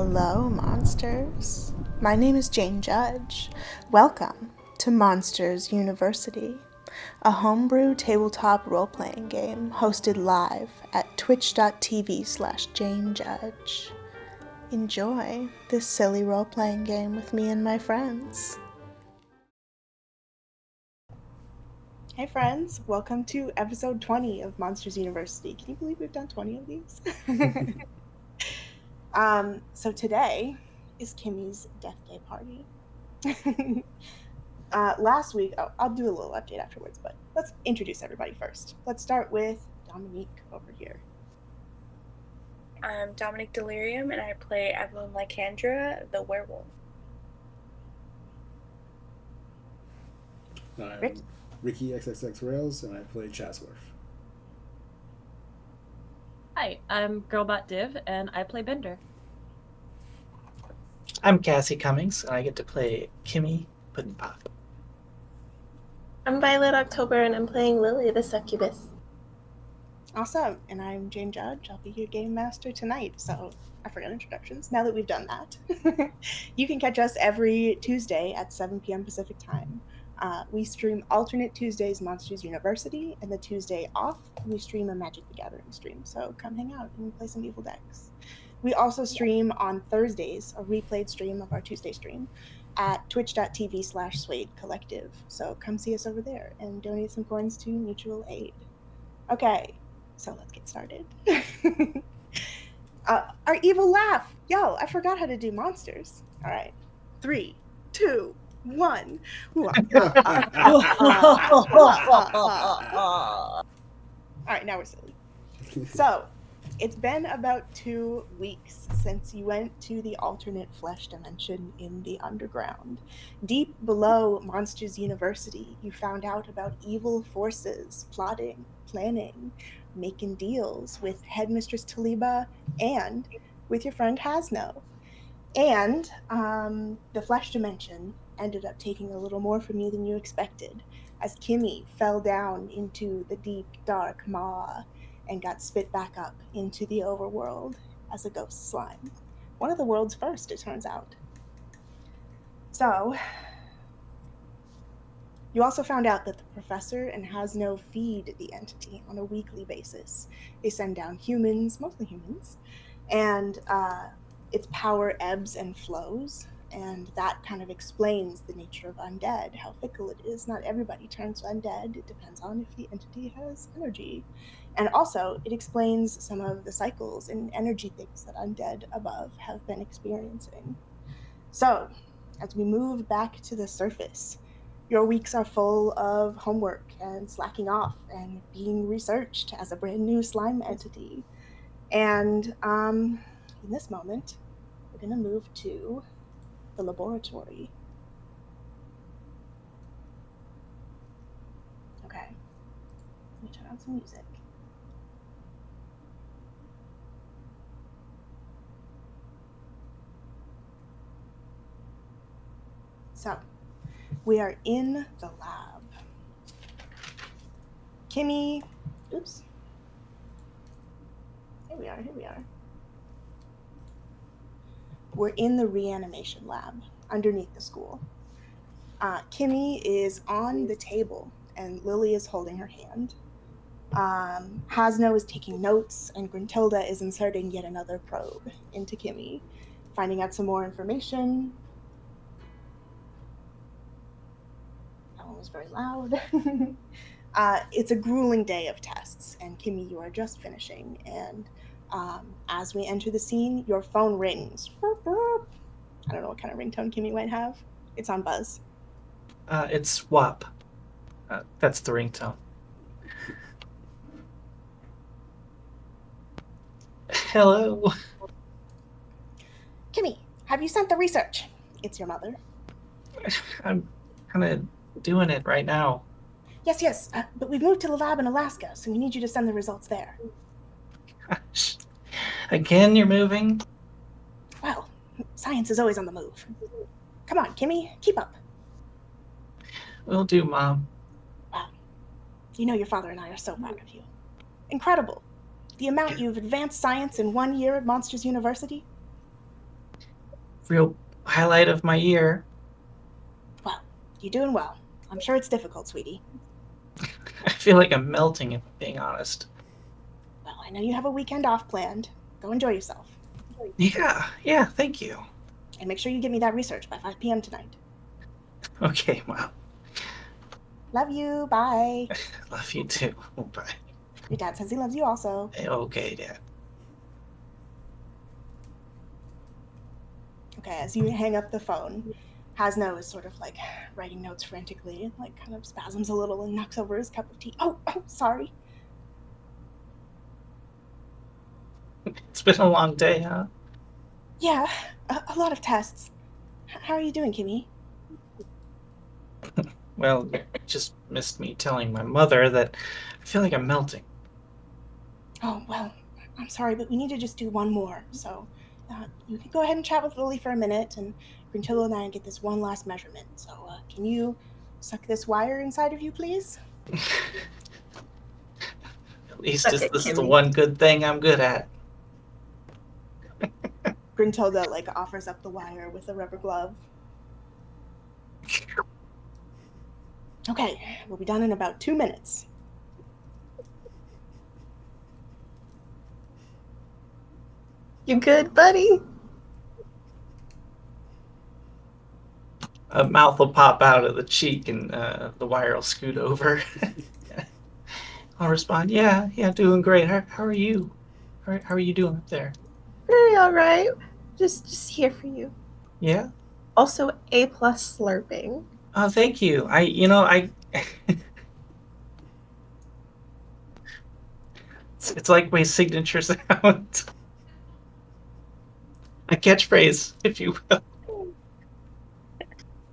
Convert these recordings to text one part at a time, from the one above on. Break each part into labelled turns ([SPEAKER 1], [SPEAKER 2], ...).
[SPEAKER 1] Hello, monsters. My name is Jane Judge. Welcome to Monsters University, a homebrew tabletop role-playing game hosted live at twitch.tv/JaneJudge. Enjoy this silly role-playing game with me and my friends. Hey friends, welcome to episode 20 of Monsters University. Can you believe we've done 20 of these? So today is Kimmy's Death Day party. Last week, I'll do a little update afterwards, but let's introduce everybody first. Let's start with Dominique over here.
[SPEAKER 2] I'm Dominique Delerium, and I play Evelyn Lycandra, the werewolf.
[SPEAKER 3] I'm RickyxxRails, and I play Chatsworth.
[SPEAKER 4] Hi, I'm Girlbot Div, and I play Bender.
[SPEAKER 5] I'm Cassie Cummings, and I get to play Kimmy Puddin' Pop.
[SPEAKER 6] I'm Violet October, and I'm playing Lily the Succubus.
[SPEAKER 1] Awesome, and I'm Jane Judge. I'll be your game master tonight, so I forgot introductions. Now that we've done that, you can catch us every Tuesday at 7 p.m. Pacific time. We stream alternate Tuesdays Monsters University, and the Tuesday off, we stream a Magic the Gathering stream, so come hang out and play some evil decks. We also stream on Thursdays, a replayed stream of our Tuesday stream, at twitch.tv/Suede Collective. So come see us over there and donate some coins to mutual aid. Okay, so let's get started. Our evil laugh. Yo, I forgot how to do monsters. All right, 3, 2, 1. All right, now we're silly. So, it's been about 2 weeks since you went to the alternate flesh dimension in the underground. Deep below Monsters University, you found out about evil forces plotting, planning, making deals with Headmistress Taliba and with your friend Hasno. And the flesh dimension ended up taking a little more from you than you expected, as Kimmy fell down into the deep, dark maw and got spit back up into the overworld as a ghost slime. One of the world's first, it turns out. So, you also found out that the professor and Hasno feed the entity on a weekly basis. They send down humans, mostly humans, and its power ebbs and flows, and that kind of explains the nature of undead, how fickle it is. Not everybody turns undead. It depends on if the entity has energy. And also, it explains some of the cycles and energy things that undead above have been experiencing. So, as we move back to the surface, your weeks are full of homework and slacking off and being researched as a brand new slime entity. And in this moment, we're going to move to the laboratory. Okay, let me turn on some music. So, we are in the lab. Kimmy, oops. Here we are. We're in the reanimation lab underneath the school. Kimmy is on the table and Lily is holding her hand. Hasno is taking notes and Grintilda is inserting yet another probe into Kimmy, finding out some more information. That one was very loud. It's a grueling day of tests, and Kimmy, you are just finishing, and as we enter the scene, your phone rings. I don't know what kind of ringtone Kimmy might have. It's on buzz.
[SPEAKER 5] It's WAP. That's the ringtone. Hello.
[SPEAKER 1] Kimmy, have you sent the research? It's your mother.
[SPEAKER 5] I'm kind of doing it right now.
[SPEAKER 1] Yes, but we've moved to the lab in Alaska, so we need you to send the results there.
[SPEAKER 5] Gosh. Again, you're moving?
[SPEAKER 1] Well, science is always on the move. Come on, Kimmy, keep up.
[SPEAKER 5] Will do, Mom.
[SPEAKER 1] Wow. You know your father and I are so proud of you. Incredible. The amount you've advanced science in 1 year at Monsters University.
[SPEAKER 5] real highlight of my year.
[SPEAKER 1] Well, you're doing well. I'm sure it's difficult, sweetie.
[SPEAKER 5] I feel like I'm melting, if I'm being honest.
[SPEAKER 1] Well, I know you have a weekend off planned. Go enjoy yourself.
[SPEAKER 5] Yeah, thank you.
[SPEAKER 1] And make sure you give me that research by 5 p.m. tonight.
[SPEAKER 5] Okay, well,
[SPEAKER 1] Love you. Bye.
[SPEAKER 5] love you too. Bye.
[SPEAKER 1] Your dad says he loves you also.
[SPEAKER 5] Okay, Dad.
[SPEAKER 1] Okay, as you hang up the phone, Hasno is sort of like writing notes frantically, like kind of spasms a little and knocks over his cup of tea. Oh, sorry.
[SPEAKER 5] It's been a long day, huh?
[SPEAKER 1] Yeah, a lot of tests. How are you doing, Kimmy?
[SPEAKER 5] Well, you just missed me telling my mother that I feel like I'm melting.
[SPEAKER 1] Oh, well, I'm sorry, but we need to just do one more. So you can go ahead and chat with Lily for a minute, and Grintillo and I get this one last measurement. So can you suck this wire inside of you, please?
[SPEAKER 5] At least
[SPEAKER 6] Suck
[SPEAKER 5] this
[SPEAKER 6] it,
[SPEAKER 5] is the
[SPEAKER 6] Kimmy.
[SPEAKER 5] one good thing I'm good at.
[SPEAKER 1] Grintilda like offers up the wire with a rubber glove. Okay, we'll be done in about 2 minutes.
[SPEAKER 6] You good, buddy?
[SPEAKER 5] A mouth will pop out of the cheek and the wire will scoot over. I'll respond, yeah, doing great. How are you? How are you doing up there?
[SPEAKER 6] Very all right. Just here for you.
[SPEAKER 5] Yeah?
[SPEAKER 6] Also, A+ slurping.
[SPEAKER 5] Oh, thank you. I it's like my signature sound. A catchphrase, if you will.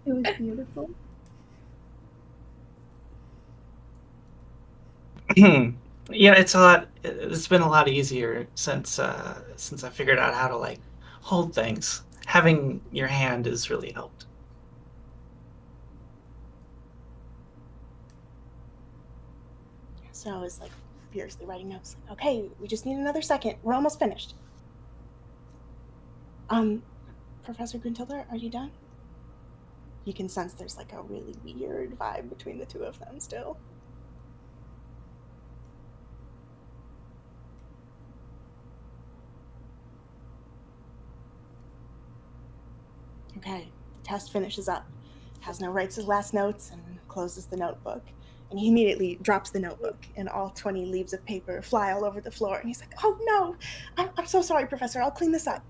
[SPEAKER 6] It was beautiful.
[SPEAKER 5] Yeah, it's been a lot easier since I figured out how to like hold things. Having your hand has really helped.
[SPEAKER 1] So I was like furiously writing notes. Okay, we just need another second. We're almost finished. Professor Grintilda, are you done? You can sense there's like a really weird vibe between the two of them still. Okay, the test finishes up. Hasno writes his last notes and closes the notebook. And he immediately drops the notebook, and all 20 leaves of paper fly all over the floor. And he's like, oh no, I'm so sorry, Professor. I'll clean this up.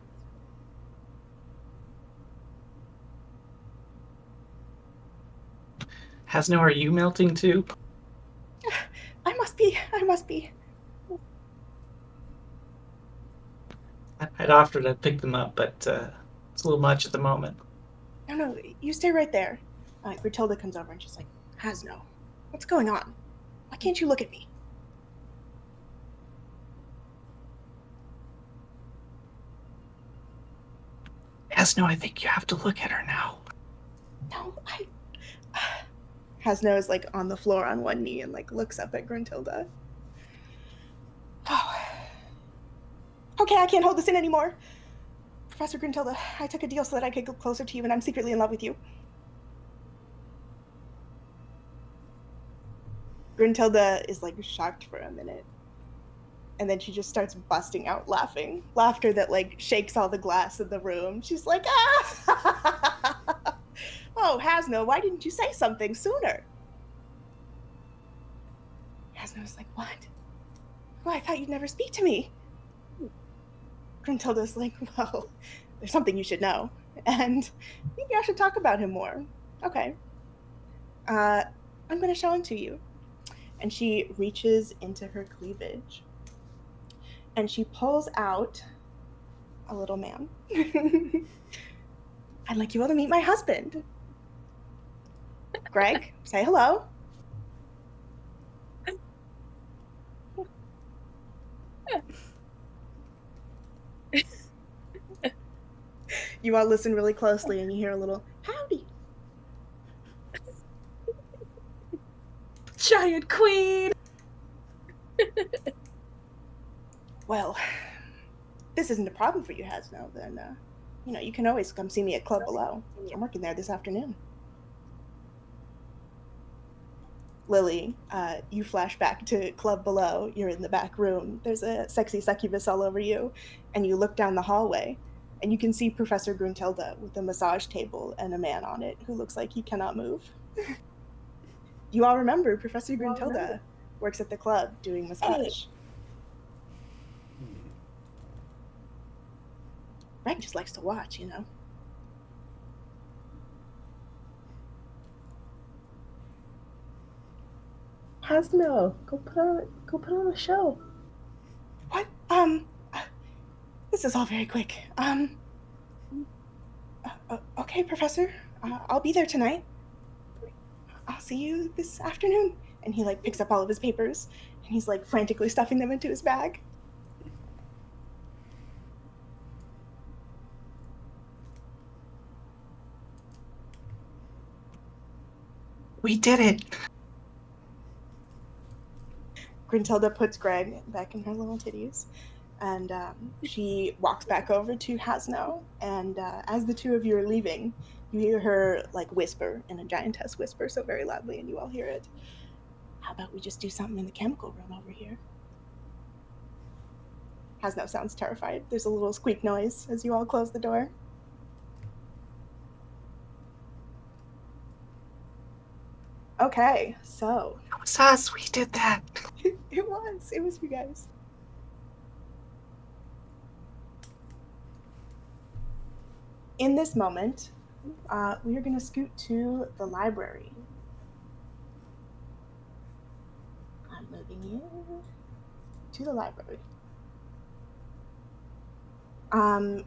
[SPEAKER 5] Hasno, are you melting too?
[SPEAKER 1] I must be.
[SPEAKER 5] I'd offer to pick them up, but it's a little much at the moment.
[SPEAKER 1] No, you stay right there. Grintilda comes over and she's like, Hasno, what's going on? Why can't you look at me?
[SPEAKER 5] Hasno, I think you have to look at her now.
[SPEAKER 1] No, Hasno is like on the floor on one knee and like looks up at Grintilda. Oh. Okay, I can't hold this in anymore. Professor Grintilda, I took a deal so that I could go closer to you, and I'm secretly in love with you. Grintilda is like shocked for a minute. And then she just starts busting out laughing. Laughter that like shakes all the glass in the room. She's like, ah! Oh, Hasno, why didn't you say something sooner? Hasno's like, what? Well, I thought you'd never speak to me. Grintilda's like, well, there's something you should know. And maybe I should talk about him more. Okay. I'm going to show him to you. And she reaches into her cleavage. And she pulls out a little man. I'd like you all to meet my husband. Greg, say hello. You all listen really closely and you hear a little, howdy.
[SPEAKER 4] Giant queen!
[SPEAKER 1] Well, this isn't a problem for you, Hasno, then you can always come see me at Club Below. I'm working there this afternoon. Lily, you flash back to Club Below. You're in the back room. There's a sexy succubus all over you, and you look down the hallway, and you can see Professor Gruntilda with a massage table and a man on it who looks like he cannot move. You all remember Professor Gruntilda works at the club doing massage. Greg just likes to watch,
[SPEAKER 6] Hasno, go put on a show.
[SPEAKER 1] What? This is all very quick. Okay, Professor. I'll be there tonight. I'll see you this afternoon. And he picks up all of his papers and he's frantically stuffing them into his bag.
[SPEAKER 5] We did it.
[SPEAKER 1] Gruntilda puts Greg back in her little titties, and she walks back over to Hasno, and as the two of you are leaving, you hear her whisper in a giantess whisper, so very loudly, and you all hear it. How about we just do something in the chemical room over here? Hasno sounds terrified. There's a little squeak noise as you all close the door. Okay, so
[SPEAKER 5] It was us. We did that.
[SPEAKER 1] it was you guys. In this moment, we are going to scoot to the library. I'm moving you to the library.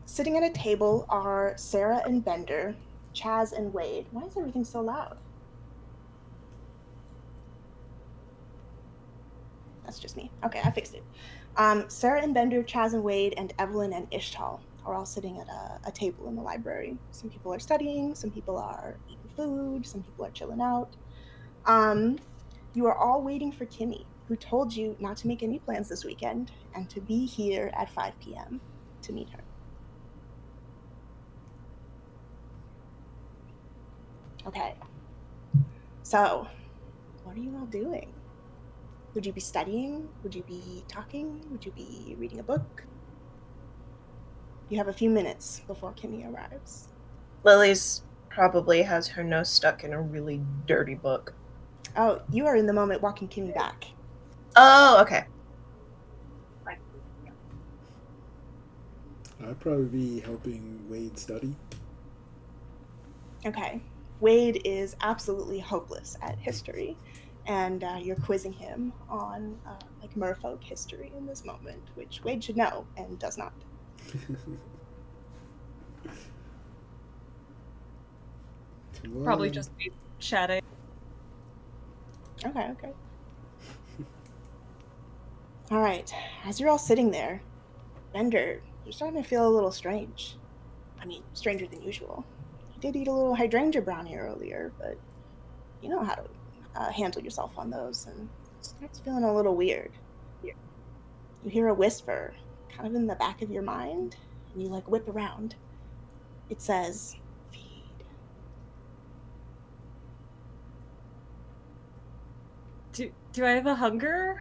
[SPEAKER 1] Sitting at a table are Sarah and Bender, Chaz and Wade. Why is everything so loud? That's just me. Okay, I fixed it. Sarah and Bender, Chaz and Wade, and Evelyn and Ishtal are all sitting at a table in the library. Some people are studying, some people are eating food, some people are chilling out. You are all waiting for Kimmy, who told you not to make any plans this weekend and to be here at 5 p.m. to meet her. Okay. So, what are you all doing? Would you be studying? Would you be talking? Would you be reading a book? You have a few minutes before Kimmy arrives.
[SPEAKER 6] Lily's probably has her nose stuck in a really dirty book.
[SPEAKER 1] Oh, you are in the moment walking Kimmy back.
[SPEAKER 6] Oh, okay.
[SPEAKER 3] I'd probably be helping Wade study.
[SPEAKER 1] Okay. Wade is absolutely hopeless at history, and you're quizzing him on merfolk history in this moment, which Wade should know and does not.
[SPEAKER 4] Probably just be chatting.
[SPEAKER 1] Okay. All right. As you're all sitting there, Bender, you're starting to feel a little strange. I mean, stranger than usual. You did eat a little hydrangea brownie earlier, but you know how to handle yourself on those, and it starts feeling a little weird. You hear a whisper kind of in the back of your mind, and you whip around. It says, feed.
[SPEAKER 4] Do I have a hunger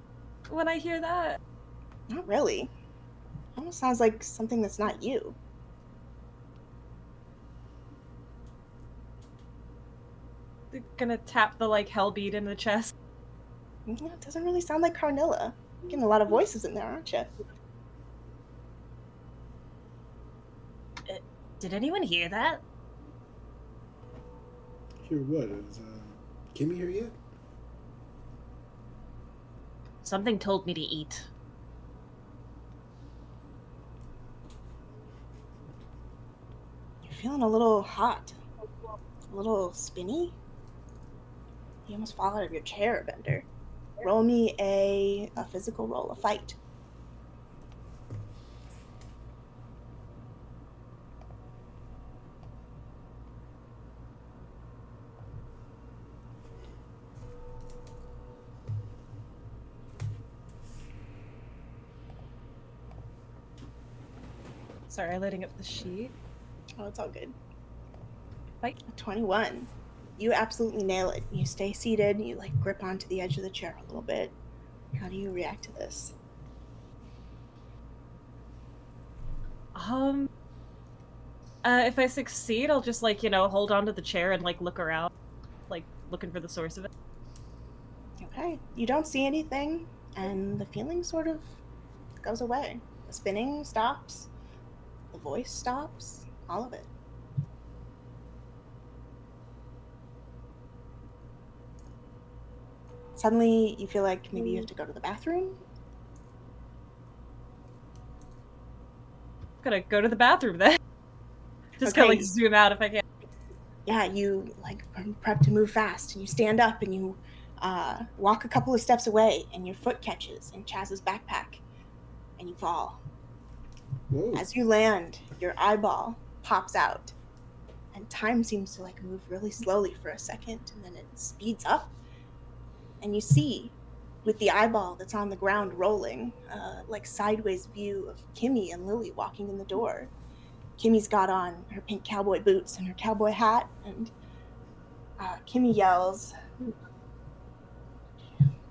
[SPEAKER 4] when I hear that?
[SPEAKER 1] Not really. Almost sounds like something that's not you.
[SPEAKER 4] Gonna tap the hell bead in the chest.
[SPEAKER 1] Yeah, it doesn't really sound like Carnilla. You're getting a lot of voices in there, aren't you?
[SPEAKER 4] Did anyone hear that?
[SPEAKER 3] Hear what? Is Kimmy here yet?
[SPEAKER 4] Something told me to eat.
[SPEAKER 1] You're feeling a little hot. A little spinny. You almost fall out of your chair, Bender. Roll me a physical roll, a fight.
[SPEAKER 4] Sorry, lighting up the sheet.
[SPEAKER 1] Oh, it's all good.
[SPEAKER 4] Fight.
[SPEAKER 1] 21. You absolutely nail it. You stay seated, you like grip onto the edge of the chair a little bit. How do you react to this?
[SPEAKER 4] If I succeed, I'll just like, hold on to the chair and like look around, like looking for the source of it.
[SPEAKER 1] Okay. You don't see anything, and the feeling sort of goes away. The spinning stops, the voice stops, all of it. Suddenly, you feel like maybe you have to go to the bathroom.
[SPEAKER 4] I'm gonna go to the bathroom then. Just
[SPEAKER 1] Okay.
[SPEAKER 4] gonna like zoom out if I can.
[SPEAKER 1] Yeah, you like prep to move fast, and you stand up and you walk a couple of steps away, and your foot catches in Chaz's backpack, and you fall.
[SPEAKER 3] Whoa.
[SPEAKER 1] As you land, your eyeball pops out, and time seems to like move really slowly for a second, and then it speeds up, and you see, with the eyeball that's on the ground rolling, like sideways view of Kimmy and Lily walking in the door. Kimmy's got on her pink cowboy boots and her cowboy hat, and Kimmy yells,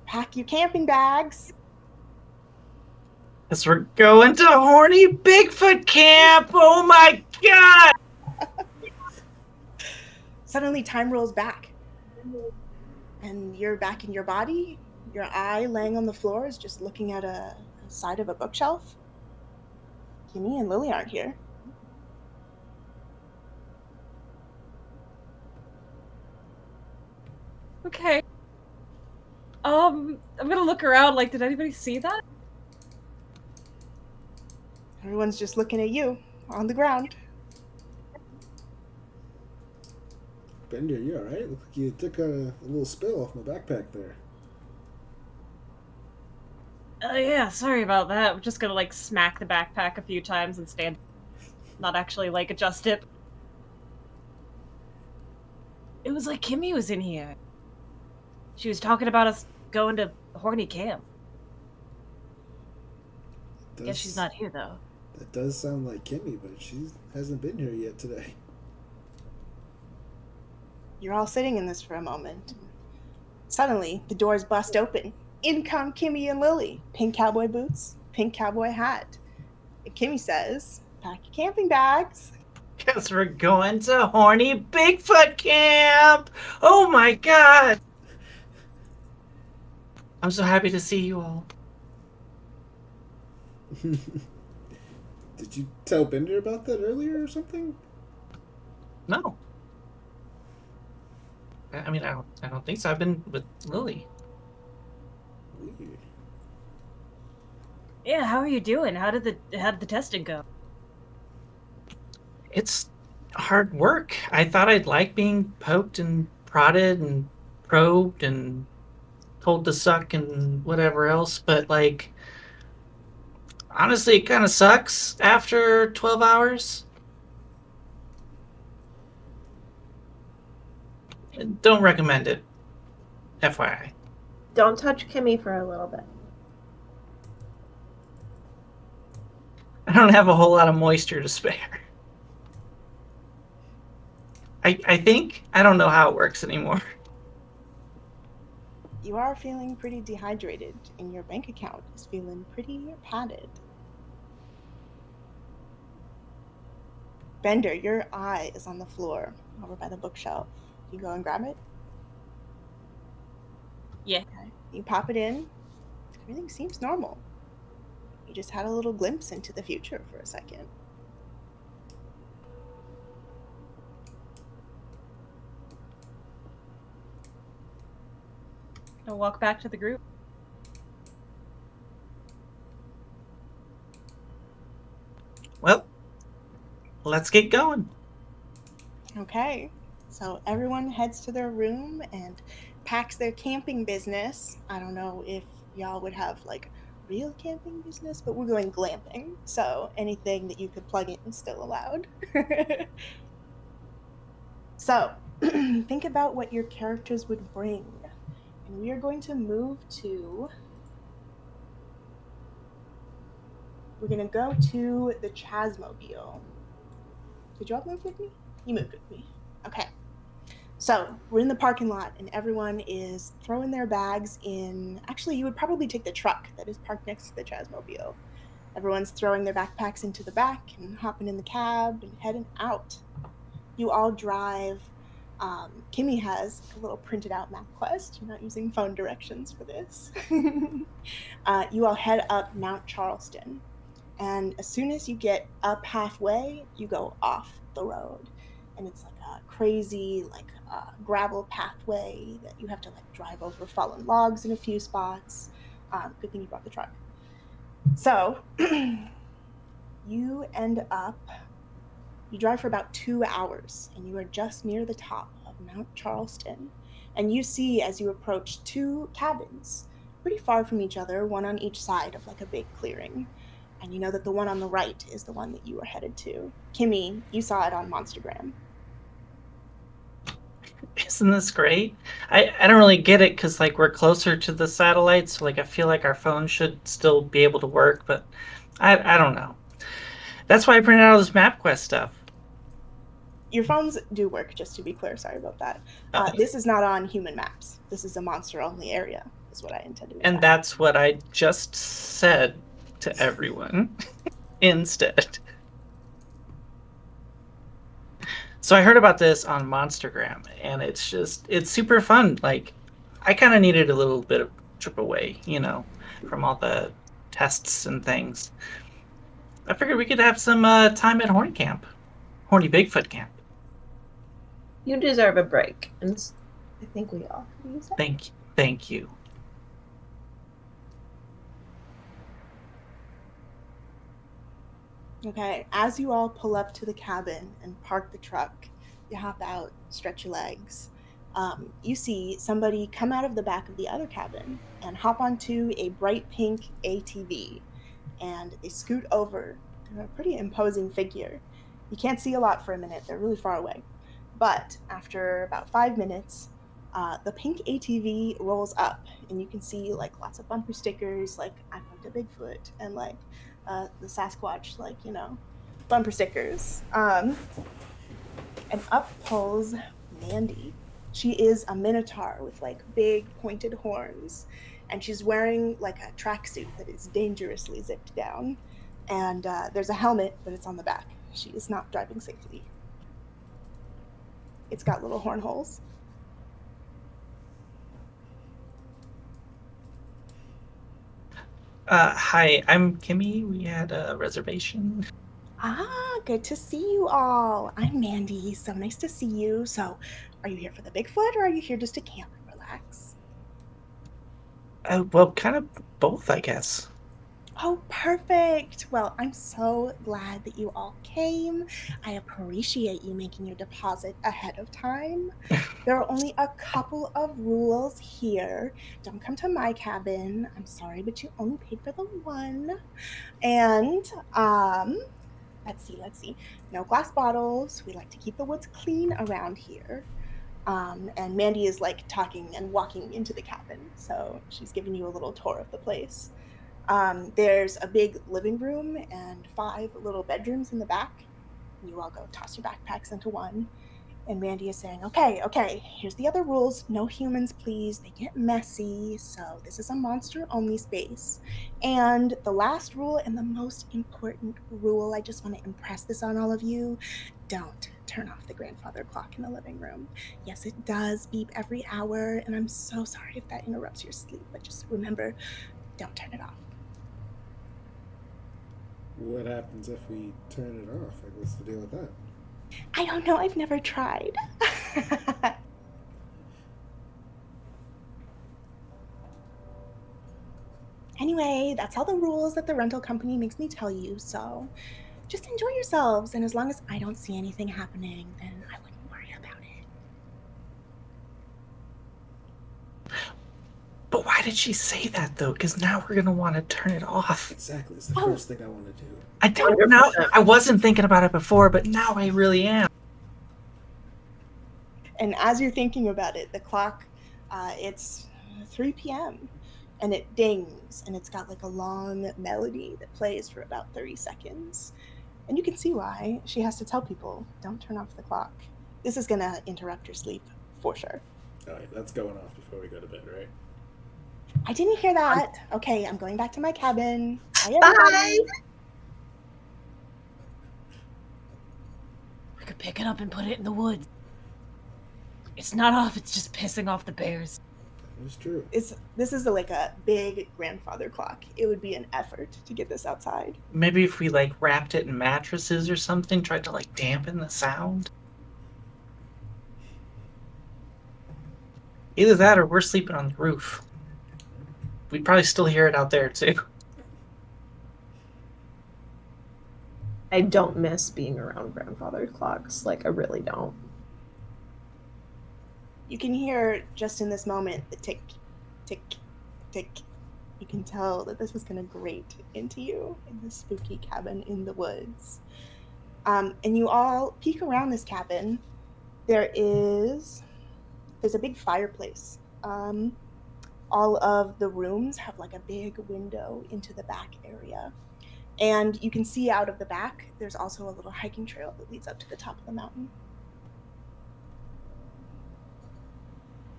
[SPEAKER 1] "Pack your camping bags!"
[SPEAKER 5] Guess we're going to horny Bigfoot camp. Oh my god!
[SPEAKER 1] Suddenly, time rolls back, and you're back in your body. Your eye laying on the floor is just looking at a side of a bookshelf. Kimmy and Lily aren't here.
[SPEAKER 4] Okay. I'm gonna look around, like, did anybody see that?
[SPEAKER 1] Everyone's just looking at you on the ground.
[SPEAKER 3] Bender, you alright? Look like you took a little spill off my backpack there.
[SPEAKER 4] Yeah, sorry about that. I'm just gonna, like, smack the backpack a few times and stand. Not actually, like, adjust it. It was like Kimmy was in here. She was talking about us going to horny camp. Guess she's not here, though.
[SPEAKER 3] That does sound like Kimmy, but she hasn't been here yet today.
[SPEAKER 1] You're all sitting in this for a moment. Suddenly, the doors bust open. In come Kimmy and Lily. Pink cowboy boots, pink cowboy hat. And Kimmy says, "Pack your camping bags."
[SPEAKER 5] Guess we're going to horny Bigfoot camp. Oh my god! I'm so happy to see you all.
[SPEAKER 3] Did you tell Bender about that earlier or something?
[SPEAKER 5] No. I mean, I don't think so. I've been with Lily.
[SPEAKER 3] Weird.
[SPEAKER 4] Yeah, how are you doing? How did the testing go?
[SPEAKER 5] It's hard work. I thought I'd like being poked and prodded and probed and told to suck and whatever else, but like, honestly, it kind of sucks after 12 hours. Don't recommend it. FYI.
[SPEAKER 6] Don't touch Kimmy for a little bit.
[SPEAKER 5] I don't have a whole lot of moisture to spare. I think. I don't know how it works anymore.
[SPEAKER 1] You are feeling pretty dehydrated, and your bank account is feeling pretty padded. Bender, your eye is on the floor over by the bookshelf. You go and grab it?
[SPEAKER 4] Yeah.
[SPEAKER 1] Okay. You pop it in. Everything seems normal. You just had a little glimpse into the future for a second.
[SPEAKER 4] I'll walk back to the group.
[SPEAKER 5] Well, let's get going.
[SPEAKER 1] Okay. So everyone heads to their room and packs their camping business. I don't know if y'all would have like real camping business, but we're going glamping. So anything that you could plug in is still allowed. So think about what your characters would bring. And we are going to move to... We're going to go to the Chazmobile. Did you all move with me? You moved with me. Okay. So we're in the parking lot, and everyone is throwing their bags in. Actually, you would probably take the truck that is parked next to the Jazzmobile. Everyone's throwing their backpacks into the back and hopping in the cab and heading out. You all drive. Kimmy has a little printed out map quest. You're not using phone directions for this. You all head up Mount Charleston. And as soon as you get up halfway, you go off the road. And it's like a crazy, gravel pathway that you have to drive over fallen logs in a few spots. Good thing you brought the truck. So you drive for about 2 hours, and you are just near the top of Mount Charleston. And you see, as you approach, 2 cabins, pretty far from each other, one on each side of a big clearing. And you know that the one on the right is the one that you are headed to. Kimmy, you saw it on Monstergram.
[SPEAKER 5] Isn't this great? I don't really get it because we're closer to the satellites, so I feel like our phones should still be able to work, but I don't know. That's why I printed out all this MapQuest stuff.
[SPEAKER 1] Your phones do work, just to be clear. Sorry about that.
[SPEAKER 5] Oh.
[SPEAKER 1] This is not on human maps. This is a monster-only area, is what I intended.
[SPEAKER 5] And that's what I just said to everyone instead. So I heard about this on Monstergram, and it's super fun. I kind of needed a little bit of trip away, from all the tests and things. I figured we could have some time at Horny Bigfoot Camp.
[SPEAKER 6] You deserve a break, and I think we all use it.
[SPEAKER 5] Thank you.
[SPEAKER 1] Okay, as you all pull up to the cabin and park the truck, you hop out, stretch your legs. You see somebody come out of the back of the other cabin and hop onto a bright pink ATV, and they scoot over. They're a pretty imposing figure. You can't see a lot for a minute. They're really far away. But after about 5 minutes, the pink ATV rolls up, and you can see lots of bumper stickers, I found a Bigfoot, and the Sasquatch, bumper stickers. And up pulls Mandy. She is a minotaur with big pointed horns, and she's wearing a tracksuit that is dangerously zipped down. And there's a helmet, but it's on the back. She is not driving safely. It's got little horn holes.
[SPEAKER 5] Hi, I'm Kimmy. We had a reservation.
[SPEAKER 1] Good to see you all. I'm Mandy. So nice to see you. So, are you here for the Bigfoot, or are you here just to camp and relax?
[SPEAKER 5] Well, kind of both, I guess.
[SPEAKER 1] Oh, perfect. Well, I'm so glad that you all came. I appreciate you making your deposit ahead of time. There are only a couple of rules here. Don't come to my cabin. I'm sorry, but you only paid for the one. And, let's see. No glass bottles. We like to keep the woods clean around here. And Mandy is talking and walking into the cabin. So she's giving you a little tour of the place. There's a big living room and 5 little bedrooms in the back. You all go toss your backpacks into one. And Mandy is saying, okay, here's the other rules. No humans, please. They get messy. So this is a monster-only space. And the last rule, and the most important rule, I just want to impress this on all of you, don't turn off the grandfather clock in the living room. Yes, it does beep every hour, and I'm so sorry if that interrupts your sleep, but just remember, don't turn it off.
[SPEAKER 3] What happens if we turn it off? What's the deal with that?
[SPEAKER 1] I don't know. I've never tried. Anyway, that's all the rules that the rental company makes me tell you, so just enjoy yourselves, and as long as I don't see anything happening, then I wouldn't worry about it.
[SPEAKER 5] But why did she say that, though? Because now we're going to want to turn it off.
[SPEAKER 3] Exactly. It's the first thing I want to do.
[SPEAKER 5] I don't know. I wasn't thinking about it before, but now I really am.
[SPEAKER 1] And as you're thinking about it, the clock, it's 3 p.m. and it dings, and it's got a long melody that plays for about 30 seconds. And you can see why she has to tell people, don't turn off the clock. This is going to interrupt your sleep, for sure.
[SPEAKER 3] All right, that's going off before we go to bed, right?
[SPEAKER 1] I didn't hear that. Okay, I'm going back to my cabin. Bye, everybody.
[SPEAKER 4] We could pick it up and put it in the woods. It's not off, it's just pissing off the bears.
[SPEAKER 3] It's true.
[SPEAKER 1] This is like a big grandfather clock. It would be an effort to get this outside.
[SPEAKER 5] Maybe if we like wrapped it in mattresses or something, tried to like dampen the sound. Either that or we're sleeping on the roof. We'd probably still hear it out there too.
[SPEAKER 6] I don't miss being around grandfather clocks. Like, I really don't.
[SPEAKER 1] You can hear just in this moment the tick, tick, tick. You can tell that this is going to grate into you in this spooky cabin in the woods. And you all peek around this cabin. There's a big fireplace. All of the rooms have like a big window into the back area. And you can see out of the back, there's also a little hiking trail that leads up to the top of the mountain.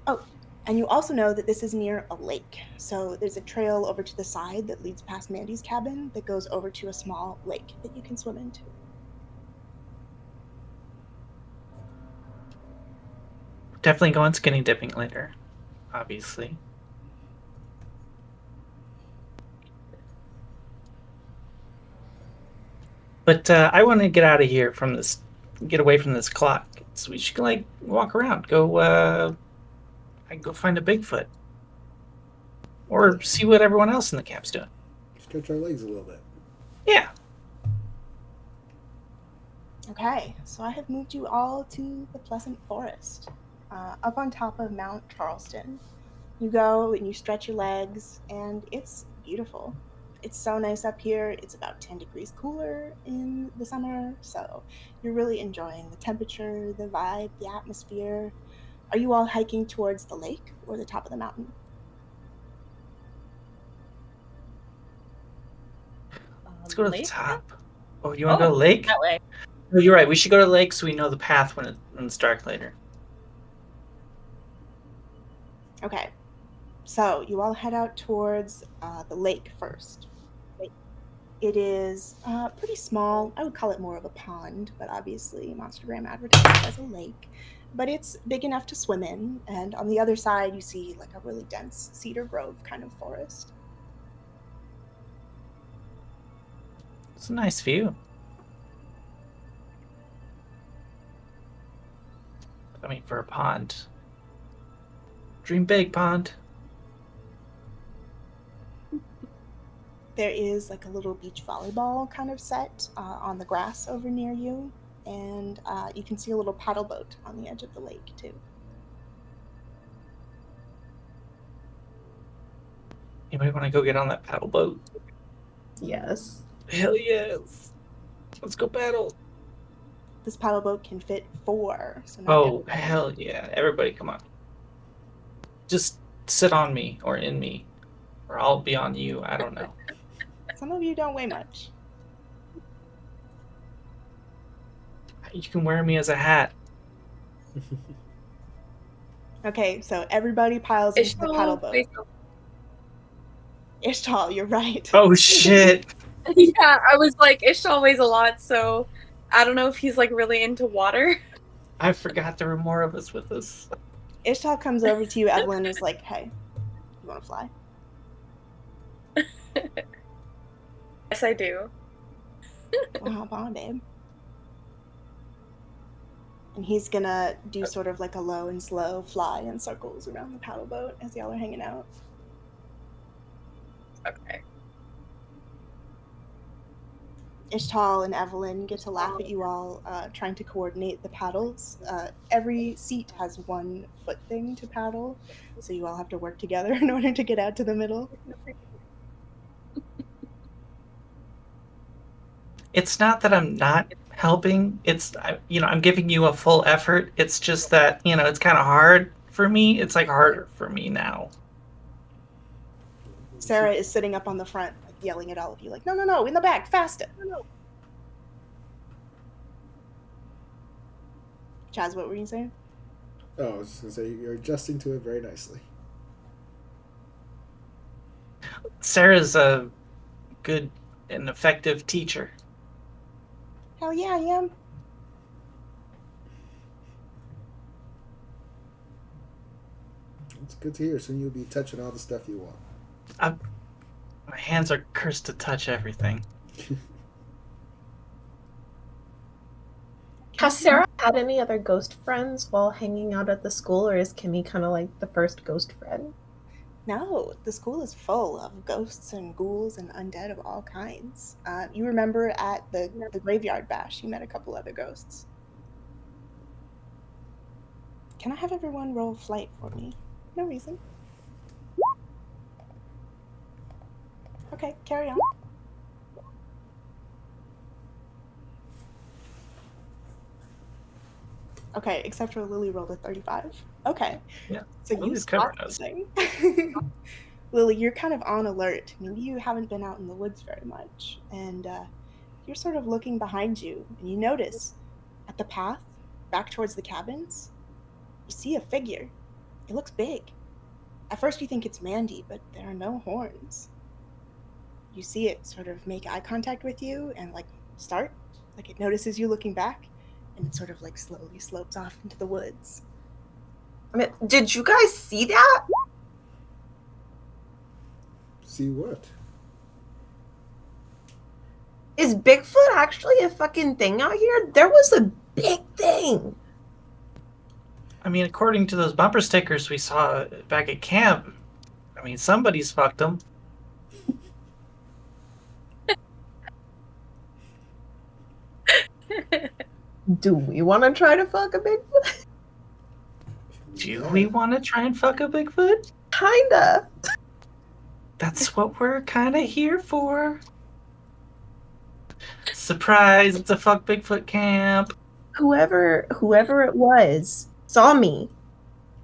[SPEAKER 1] Oh, and you also know that this is near a lake. So there's a trail over to the side that leads past Mandy's cabin that goes over to a small lake that you can swim into.
[SPEAKER 5] Definitely going skinny dipping later, obviously. But I want to get out of here from this, get away from this clock. So we should like walk around, I can go find a Bigfoot. Or see what everyone else in the camp's doing.
[SPEAKER 3] Stretch our legs a little bit.
[SPEAKER 5] Yeah.
[SPEAKER 1] Okay, so I have moved you all to the Pleasant Forest, up on top of Mount Charleston. You go and you stretch your legs, and it's beautiful. It's so nice up here. It's about 10 degrees cooler in the summer, so you're really enjoying the temperature, the vibe, the atmosphere. Are you all hiking towards the lake or the top of the mountain?
[SPEAKER 5] Let's go to the
[SPEAKER 4] Lake?
[SPEAKER 5] top. Oh, you want to go to the lake?
[SPEAKER 4] That way.
[SPEAKER 5] No, you're right. We should go to the lake so we know the path when it's dark later.
[SPEAKER 1] Okay, so you all head out towards the lake first. It is pretty small. I would call it more of a pond, but obviously Monstergram advertises it as a lake. But it's big enough to swim in, and on the other side you see like a really dense cedar grove kind of forest.
[SPEAKER 5] It's a nice view. I mean, for a pond. Dream big, pond.
[SPEAKER 1] There is like a little beach volleyball kind of set on the grass over near you, and you can see a little paddle boat on the edge of the lake too.
[SPEAKER 5] Anybody want to go get on that paddle boat?
[SPEAKER 6] Yes.
[SPEAKER 5] Hell yes. Let's go paddle.
[SPEAKER 1] This paddle boat can fit 4. So not
[SPEAKER 5] Oh,
[SPEAKER 1] everybody.
[SPEAKER 5] hell yeah. Everybody, come on. Just sit on me or in me, or I'll be on you. I don't know.
[SPEAKER 1] Some of you don't weigh much.
[SPEAKER 5] You can wear me as a hat.
[SPEAKER 1] Okay, so everybody piles into the paddle boat. Ishtal, you're right.
[SPEAKER 5] Oh, shit.
[SPEAKER 2] Yeah, I was like, Ishtal weighs a lot, so I don't know if he's like really into water.
[SPEAKER 5] I forgot there were more of us with us.
[SPEAKER 1] Ishtal comes over to you, Evelyn, and is like, hey, you want to fly?
[SPEAKER 2] Yes, I do.
[SPEAKER 1] Well, hop on, babe. And he's gonna do sort of like a low and slow fly in circles around the paddle boat as y'all are hanging out.
[SPEAKER 2] Okay.
[SPEAKER 1] Ishtal and Evelyn get to laugh at you all trying to coordinate the paddles. Every seat has 1 foot thing to paddle, so you all have to work together in order to get out to the middle.
[SPEAKER 5] It's not that I'm not helping. I'm giving you a full effort. It's just that, it's kind of hard for me. It's like harder for me now.
[SPEAKER 1] Sarah is sitting up on the front, like, yelling at all of you, like, no, in the back, faster. Chaz, what were you saying?
[SPEAKER 3] Oh, I was just gonna say you're adjusting to it very nicely.
[SPEAKER 5] Sarah's a good and effective teacher.
[SPEAKER 1] Hell yeah, I am.
[SPEAKER 3] It's good to hear. Soon you'll be touching all the stuff you want.
[SPEAKER 5] My hands are cursed to touch everything.
[SPEAKER 6] Has Sarah had any other ghost friends while hanging out at the school, or is Kimmy kind of like the first ghost friend?
[SPEAKER 1] No, the school is full of ghosts and ghouls and undead of all kinds. You remember at the graveyard bash, you met a couple other ghosts. Can I have everyone roll flight for me? No reason. Okay, carry on. Okay, except for Lily rolled a 35. Okay.
[SPEAKER 5] Yeah.
[SPEAKER 1] So you
[SPEAKER 5] Lily's
[SPEAKER 1] spot
[SPEAKER 5] covering us.
[SPEAKER 1] something. Lily, you're kind of on alert. Maybe you haven't been out in the woods very much. And you're sort of looking behind you, and you notice at the path back towards the cabins, you see a figure. It looks big. At first you think it's Mandy, but there are no horns. You see it sort of make eye contact with you and like start, like it notices you looking back, and it sort of like slowly slopes off into the woods.
[SPEAKER 6] I mean, did you guys see that?
[SPEAKER 3] See what?
[SPEAKER 6] Is Bigfoot actually a fucking thing out here? There was a big thing.
[SPEAKER 5] I mean, according to those bumper stickers we saw back at camp, I mean, somebody's fucked them.
[SPEAKER 6] Do we want to try to fuck a Bigfoot?
[SPEAKER 5] Do we want to try and fuck a Bigfoot?
[SPEAKER 6] Kinda.
[SPEAKER 5] That's what we're kind of here for. Surprise, it's a fuck Bigfoot camp.
[SPEAKER 6] Whoever it was saw me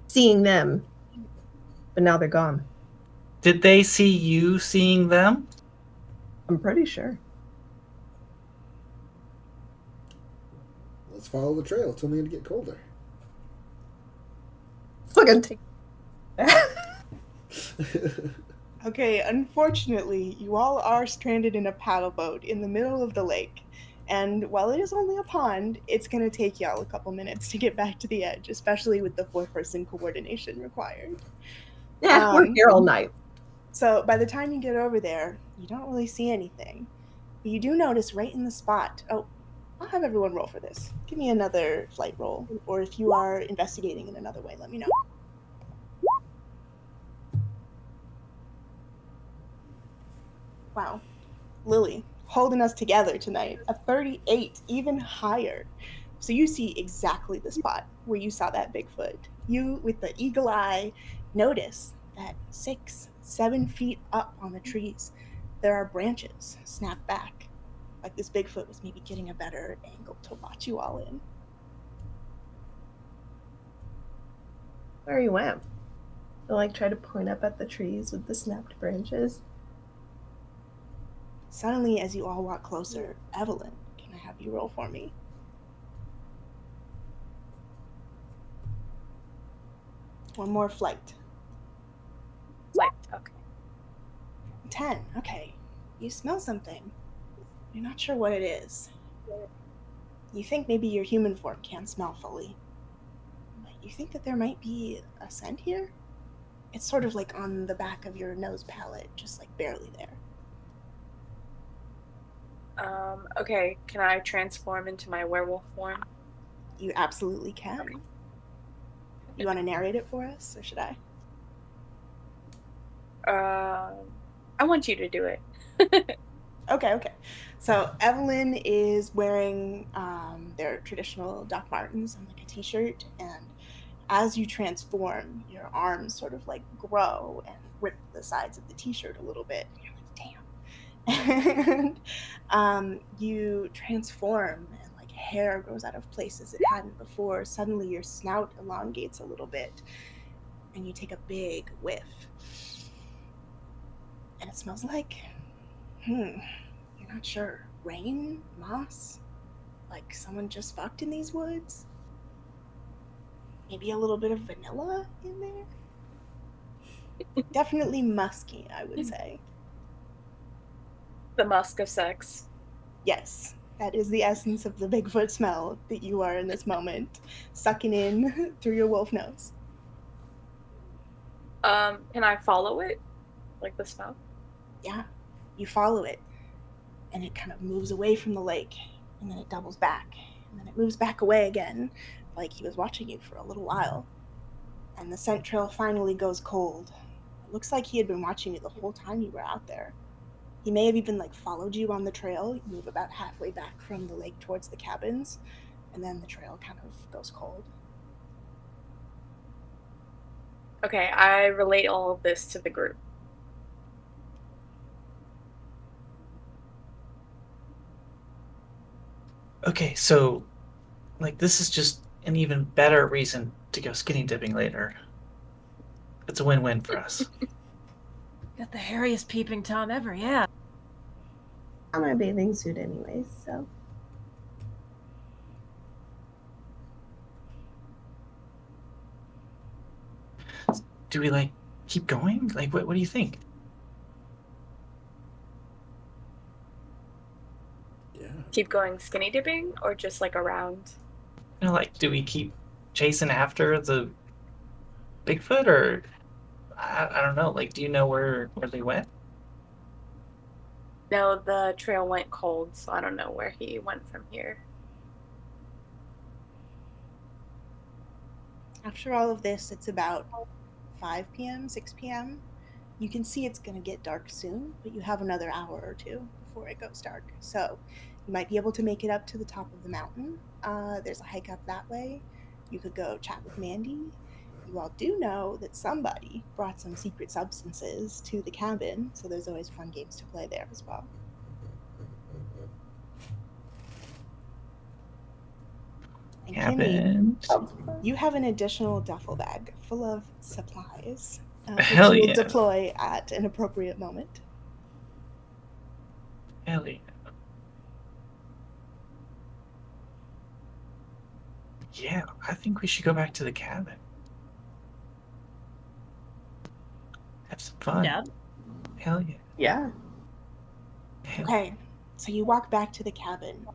[SPEAKER 6] seeing them, but now they're gone.
[SPEAKER 5] Did they see you seeing them?
[SPEAKER 6] I'm pretty sure.
[SPEAKER 3] Let's follow the trail. It's only going to get colder.
[SPEAKER 6] Fucking take.
[SPEAKER 1] Okay, unfortunately, you all are stranded in a paddle boat in the middle of the lake. And while it is only a pond, it's going to take y'all a couple minutes to get back to the edge, especially with the 4-person coordination required.
[SPEAKER 6] Yeah, we're here all night.
[SPEAKER 1] So by the time you get over there, you don't really see anything. But you do notice right in the spot. Oh, I'll have everyone roll for this. Give me another flight roll. Or if you are investigating in another way, let me know. Wow. Lily, holding us together tonight. A 38, even higher. So you see exactly the spot where you saw that Bigfoot. You, with the eagle eye, notice that 6-7 feet up on the trees, there are branches snapped back. Like this Bigfoot was maybe getting a better angle to watch you all in.
[SPEAKER 6] Where you at? I like try to point up at the trees with the snapped branches.
[SPEAKER 1] Suddenly, as you all walk closer, Evelyn, can I have you roll for me? One more flight.
[SPEAKER 2] Flight, okay.
[SPEAKER 1] 10, okay. You smell something. You're not sure what it is. You think maybe your human form can't smell fully. But you think that there might be a scent here? It's sort of like on the back of your nose palate, just like barely there.
[SPEAKER 2] Okay, can I transform into my werewolf form?
[SPEAKER 1] You absolutely can.
[SPEAKER 2] Okay.
[SPEAKER 1] You want to narrate it for us, or should I?
[SPEAKER 2] I want you to do it.
[SPEAKER 1] Okay. So Evelyn is wearing their traditional Doc Martens and like a t-shirt, and as you transform, your arms sort of like grow and rip the sides of the t-shirt a little bit. And you're like, damn. And you transform, and like hair grows out of places it hadn't before. Suddenly your snout elongates a little bit, and you take a big whiff. And it smells like, you're not sure, rain, moss, like someone just fucked in these woods. maybe a little bit of vanilla in there. Definitely musky, I would say.
[SPEAKER 2] The musk of sex.
[SPEAKER 1] Yes, that is the essence of the Bigfoot smell that you are in this moment, sucking in through your wolf nose.
[SPEAKER 2] Can I follow it? Like the smell?
[SPEAKER 1] Yeah, you follow it, and it kind of moves away from the lake, and then it doubles back, and then it moves back away again, like he was watching you for a little while. And the scent trail finally goes cold. It looks like he had been watching you the whole time you were out there. He may have even followed you on the trail. You move about halfway back from the lake towards the cabins, and then the trail kind of goes cold.
[SPEAKER 2] Okay, I relate all of this to the group.
[SPEAKER 5] Okay, so this is just an even better reason to go skinny dipping later. It's a win-win for us.
[SPEAKER 4] Got the hairiest peeping Tom ever, yeah.
[SPEAKER 6] I'm in a bathing suit anyways, so.
[SPEAKER 5] Do we keep going? What do you think?
[SPEAKER 3] Yeah.
[SPEAKER 2] Keep going skinny dipping or just around?
[SPEAKER 5] Do we keep chasing after the Bigfoot, or I don't know. Do you know where they went?
[SPEAKER 2] No, the trail went cold, so I don't know where he went from here.
[SPEAKER 1] After all of this, it's about 5 p.m., 6 p.m. You can see it's going to get dark soon, but you have another hour or two before it goes dark. So you might be able to make it up to the top of the mountain. There's a hike up that way. You could go chat with Mandy. You all do know that somebody brought some secret substances to the cabin, so there's always fun games to play there as well. And
[SPEAKER 5] Cabin.
[SPEAKER 1] Kimmy, you have an additional duffel bag full of supplies, which
[SPEAKER 5] Hell
[SPEAKER 1] you will
[SPEAKER 5] yeah.
[SPEAKER 1] deploy at an appropriate moment.
[SPEAKER 5] Hell yeah. Yeah, I think we should go back to the cabin. Have some fun.
[SPEAKER 4] Yeah.
[SPEAKER 5] Hell yeah.
[SPEAKER 6] Yeah.
[SPEAKER 5] Hell
[SPEAKER 1] Okay, so you walk back to the cabin.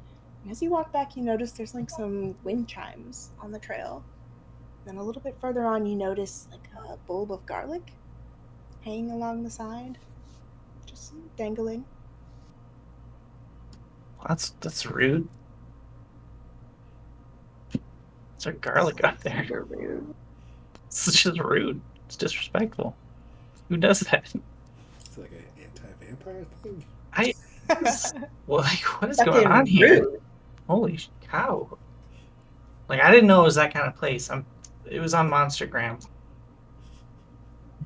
[SPEAKER 1] And as you walk back, you notice there's some wind chimes on the trail. Then a little bit further on, you notice a bulb of garlic hanging along the side, just dangling.
[SPEAKER 5] That's rude. Is there garlic out there?
[SPEAKER 6] Super rude.
[SPEAKER 5] It's just rude. It's disrespectful. Who does that?
[SPEAKER 3] It's like an anti-vampire thing.
[SPEAKER 5] What is
[SPEAKER 6] Fucking
[SPEAKER 5] going on here?
[SPEAKER 6] rude.
[SPEAKER 5] Holy cow! I didn't know it was that kind of place. It was on Monstergram.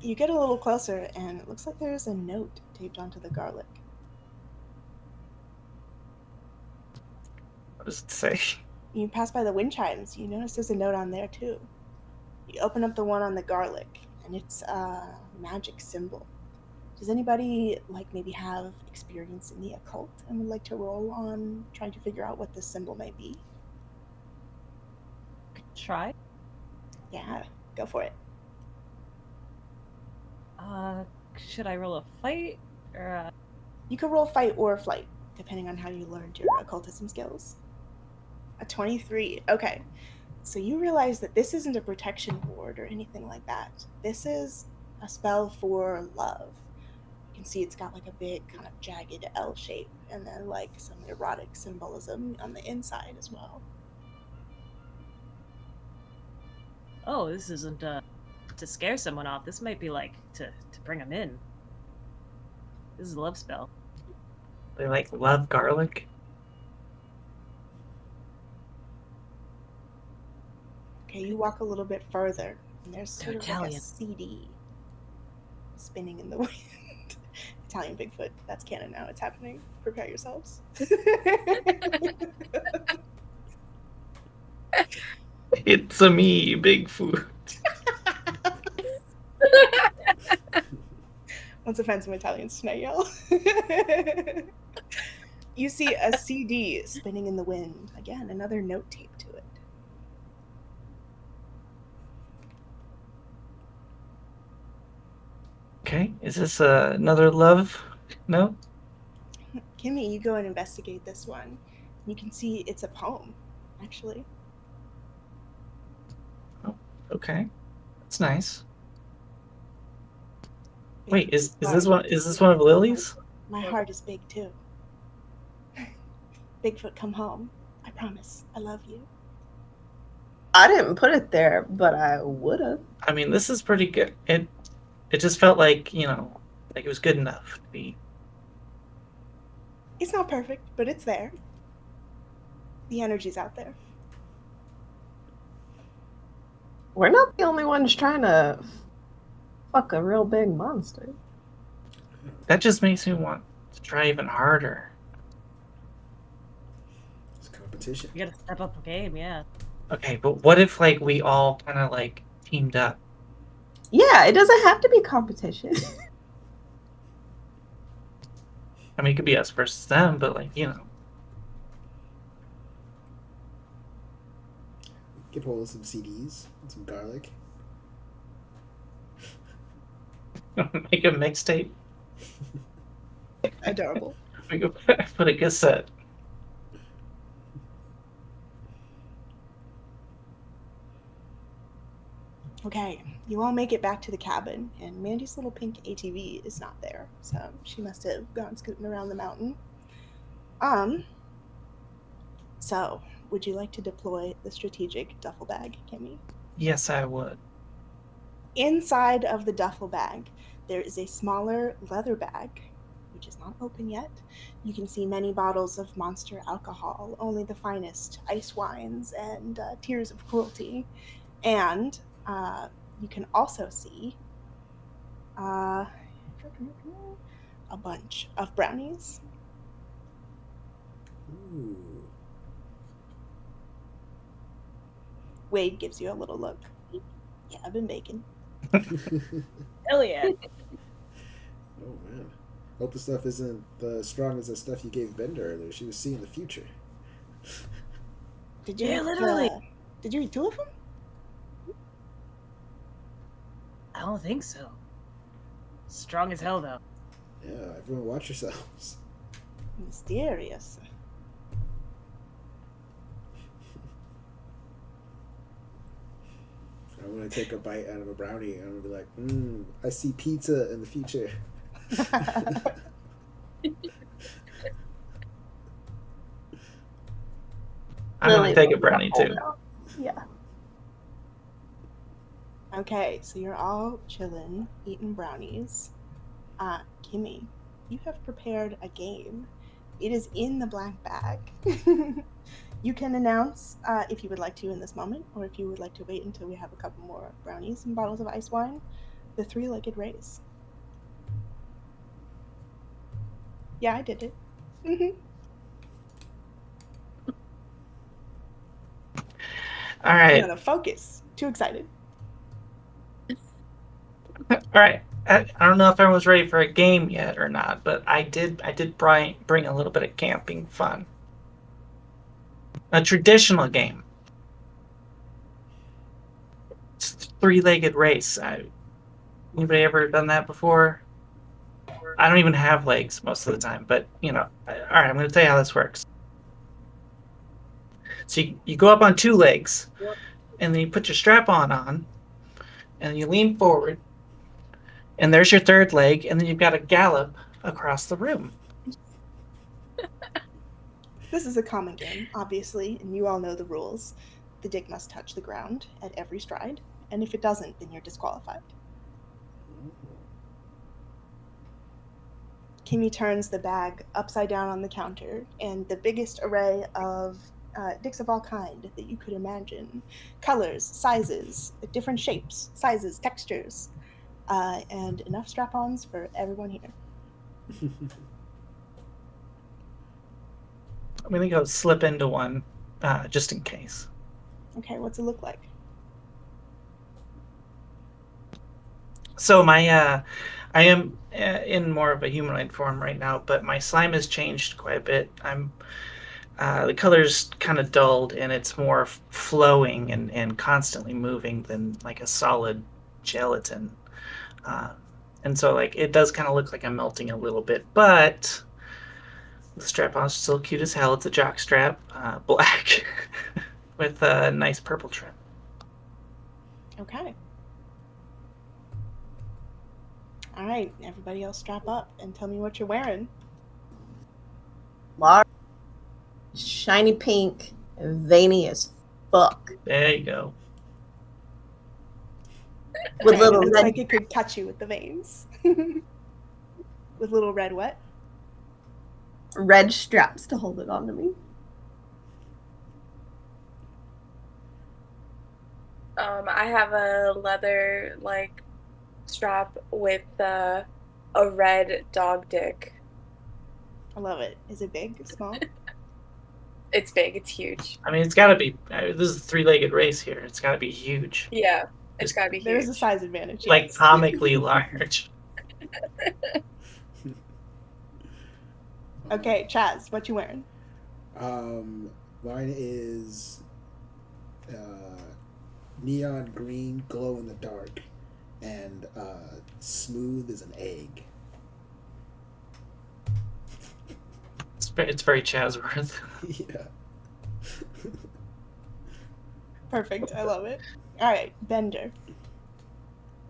[SPEAKER 1] You get a little closer, and it looks like there's a note taped onto the garlic.
[SPEAKER 5] What does it say?
[SPEAKER 1] You pass by the wind chimes, you notice there's a note on there too. You open up the one on the garlic, and it's a magic symbol. Does anybody maybe have experience in the occult and would like to roll on trying to figure out what this symbol may be?
[SPEAKER 4] Try.
[SPEAKER 1] Yeah, go for it.
[SPEAKER 4] Should I roll a fight or?
[SPEAKER 1] You could roll fight or flight, depending on how you learned your occultism skills. A 23. Okay. So you realize that this isn't a protection ward or anything like that. This is a spell for love. You can see it's got a big kind of jagged L shape and then some erotic symbolism on the inside as well.
[SPEAKER 4] Oh, this isn't to scare someone off. This might be to bring them in. This is a love spell.
[SPEAKER 5] They love garlic.
[SPEAKER 1] Okay, you walk a little bit further, and there's sort of a
[SPEAKER 4] Italian.
[SPEAKER 1] CD spinning in the wind. Italian Bigfoot. That's canon now. It's happening. Prepare yourselves.
[SPEAKER 5] It's a me, Bigfoot.
[SPEAKER 1] Let's offend some Italians tonight, y'all. You see a CD spinning in the wind. Again, another note taped to it.
[SPEAKER 5] Okay, is this another love note?
[SPEAKER 1] Kimmy, you go and investigate this one. You can see it's a poem, actually.
[SPEAKER 5] Okay, that's nice.
[SPEAKER 1] Big
[SPEAKER 5] Wait, is this
[SPEAKER 1] heart.
[SPEAKER 5] one of Lily's?
[SPEAKER 1] My heart is big too. Bigfoot, come home. I promise. I love you.
[SPEAKER 6] I didn't put it there, but I would have.
[SPEAKER 5] I mean, this is pretty good. It just felt like, like it was good enough to be.
[SPEAKER 1] It's not perfect, but it's there. The energy's out there.
[SPEAKER 6] We're not the only ones trying to fuck a real big monster.
[SPEAKER 5] That just makes me want to try even harder.
[SPEAKER 3] It's competition.
[SPEAKER 4] You gotta step up the game, yeah.
[SPEAKER 5] Okay, but what if like we all kind of like teamed up?
[SPEAKER 6] Yeah, it doesn't have to be competition.
[SPEAKER 5] I mean, it could be us versus them, but like,
[SPEAKER 3] Get hold of some CDs and some garlic.
[SPEAKER 5] make a mixtape.
[SPEAKER 1] Adorable.
[SPEAKER 5] We could put a cassette.
[SPEAKER 1] Okay, you all make it back to the cabin, and Mandy's little pink ATV is not there, so she must have gone scooting around the mountain. So, would you like to deploy the strategic duffel bag, Kimmy?
[SPEAKER 5] Yes, I would.
[SPEAKER 1] Inside of the duffel bag, there is a smaller leather bag, which is not open yet. You can see many bottles of monster alcohol, only the finest ice wines and tears of cruelty. And you can also see a bunch of brownies.
[SPEAKER 3] Ooh.
[SPEAKER 1] Wade gives you a little look. Yeah, I've been baking.
[SPEAKER 4] Hell yeah.
[SPEAKER 3] Oh man. Hope the stuff isn't as strong as the stuff you gave Bender earlier. She was seeing the future.
[SPEAKER 1] Did you
[SPEAKER 4] Yeah,
[SPEAKER 1] eat,
[SPEAKER 4] literally.
[SPEAKER 1] Did you eat 2 of them?
[SPEAKER 4] I don't think so. Strong as hell, though.
[SPEAKER 3] Yeah, everyone watch yourselves.
[SPEAKER 1] Mysterious.
[SPEAKER 3] I'm gonna take a bite out of a brownie and I'm gonna be like, I see pizza in the future.
[SPEAKER 5] I'm gonna take a brownie too.
[SPEAKER 6] Yeah.
[SPEAKER 1] Okay, so you're all chilling, eating brownies. Kimmy, you have prepared a game. It is in the black bag. You can announce if you would like to in this moment, or if you would like to wait until we have a couple more brownies and bottles of ice wine, the 3-legged race. Yeah, I did it.
[SPEAKER 5] All right.
[SPEAKER 1] No, focus. Too excited.
[SPEAKER 5] All right. I don't know if everyone's ready for a game yet or not, but I did bring a little bit of camping fun. A traditional game. It's a 3-legged race. Anybody ever done that before? I don't even have legs most of the time, but all right, I'm going to tell you how this works. So you go up on 2 legs, and then you put your strap on, and you lean forward, and there's your 3rd leg, and then you've got to gallop across the room.
[SPEAKER 1] This is a common game, obviously, and you all know the rules. The dick must touch the ground at every stride, and if it doesn't, then you're disqualified. Kimmy turns the bag upside down on the counter, and the biggest array of dicks of all kind that you could imagine. Colors, sizes, different shapes, sizes, textures, and enough strap-ons for everyone here.
[SPEAKER 5] I'm going to go slip into one just in case.
[SPEAKER 1] Okay, what's it look like?
[SPEAKER 5] So I am in more of a humanoid form right now, but my slime has changed quite a bit. The color's kind of dulled, and it's more flowing and constantly moving than like a solid gelatin. And so, like, it does kind of look like I'm melting a little bit, but the strap-on is still cute as hell. It's a jock strap, black, with a nice purple trim.
[SPEAKER 1] Okay. All right, everybody else strap up and tell me what you're wearing.
[SPEAKER 6] Large, shiny pink, and veiny as fuck.
[SPEAKER 5] There you go.
[SPEAKER 6] With
[SPEAKER 1] Okay,
[SPEAKER 6] little
[SPEAKER 1] it looks
[SPEAKER 6] red,
[SPEAKER 1] like it could touch you with the veins. With little red what?
[SPEAKER 6] red straps to hold it onto me.
[SPEAKER 2] I have a leather like strap with a red dog dick.
[SPEAKER 1] I love it. Is it big? Small?
[SPEAKER 2] It's big. It's huge.
[SPEAKER 5] I mean, it's got to be. This is a three-legged race here. It's got to be huge.
[SPEAKER 2] Yeah, it's gotta be
[SPEAKER 1] There is
[SPEAKER 2] huge.
[SPEAKER 1] a size advantage.
[SPEAKER 5] Like
[SPEAKER 1] yes.
[SPEAKER 5] comically large.
[SPEAKER 1] Okay, Chaz, what you wearing?
[SPEAKER 3] Mine is neon green, glow in the dark, and smooth as an egg.
[SPEAKER 5] It's very Chazworth.
[SPEAKER 3] Yeah.
[SPEAKER 1] Perfect. I love it. All right, Bender.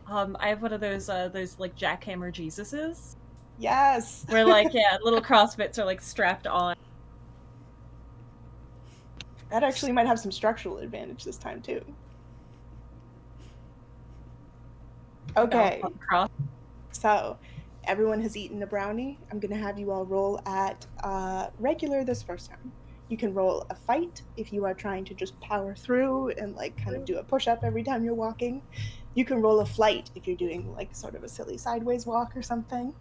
[SPEAKER 4] I have one of those like jackhammer Jesuses,
[SPEAKER 1] Yes.
[SPEAKER 4] where like little crossfits are like strapped on.
[SPEAKER 1] That actually might have some structural advantage this time too. Okay,
[SPEAKER 4] Cross.
[SPEAKER 1] so everyone has eaten a brownie. I'm gonna have you all roll at regular this first time. You can roll a fight if you are trying to just power through and like kind of do a push-up every time you're walking. You can roll a flight if you're doing like sort of a silly sideways walk or something.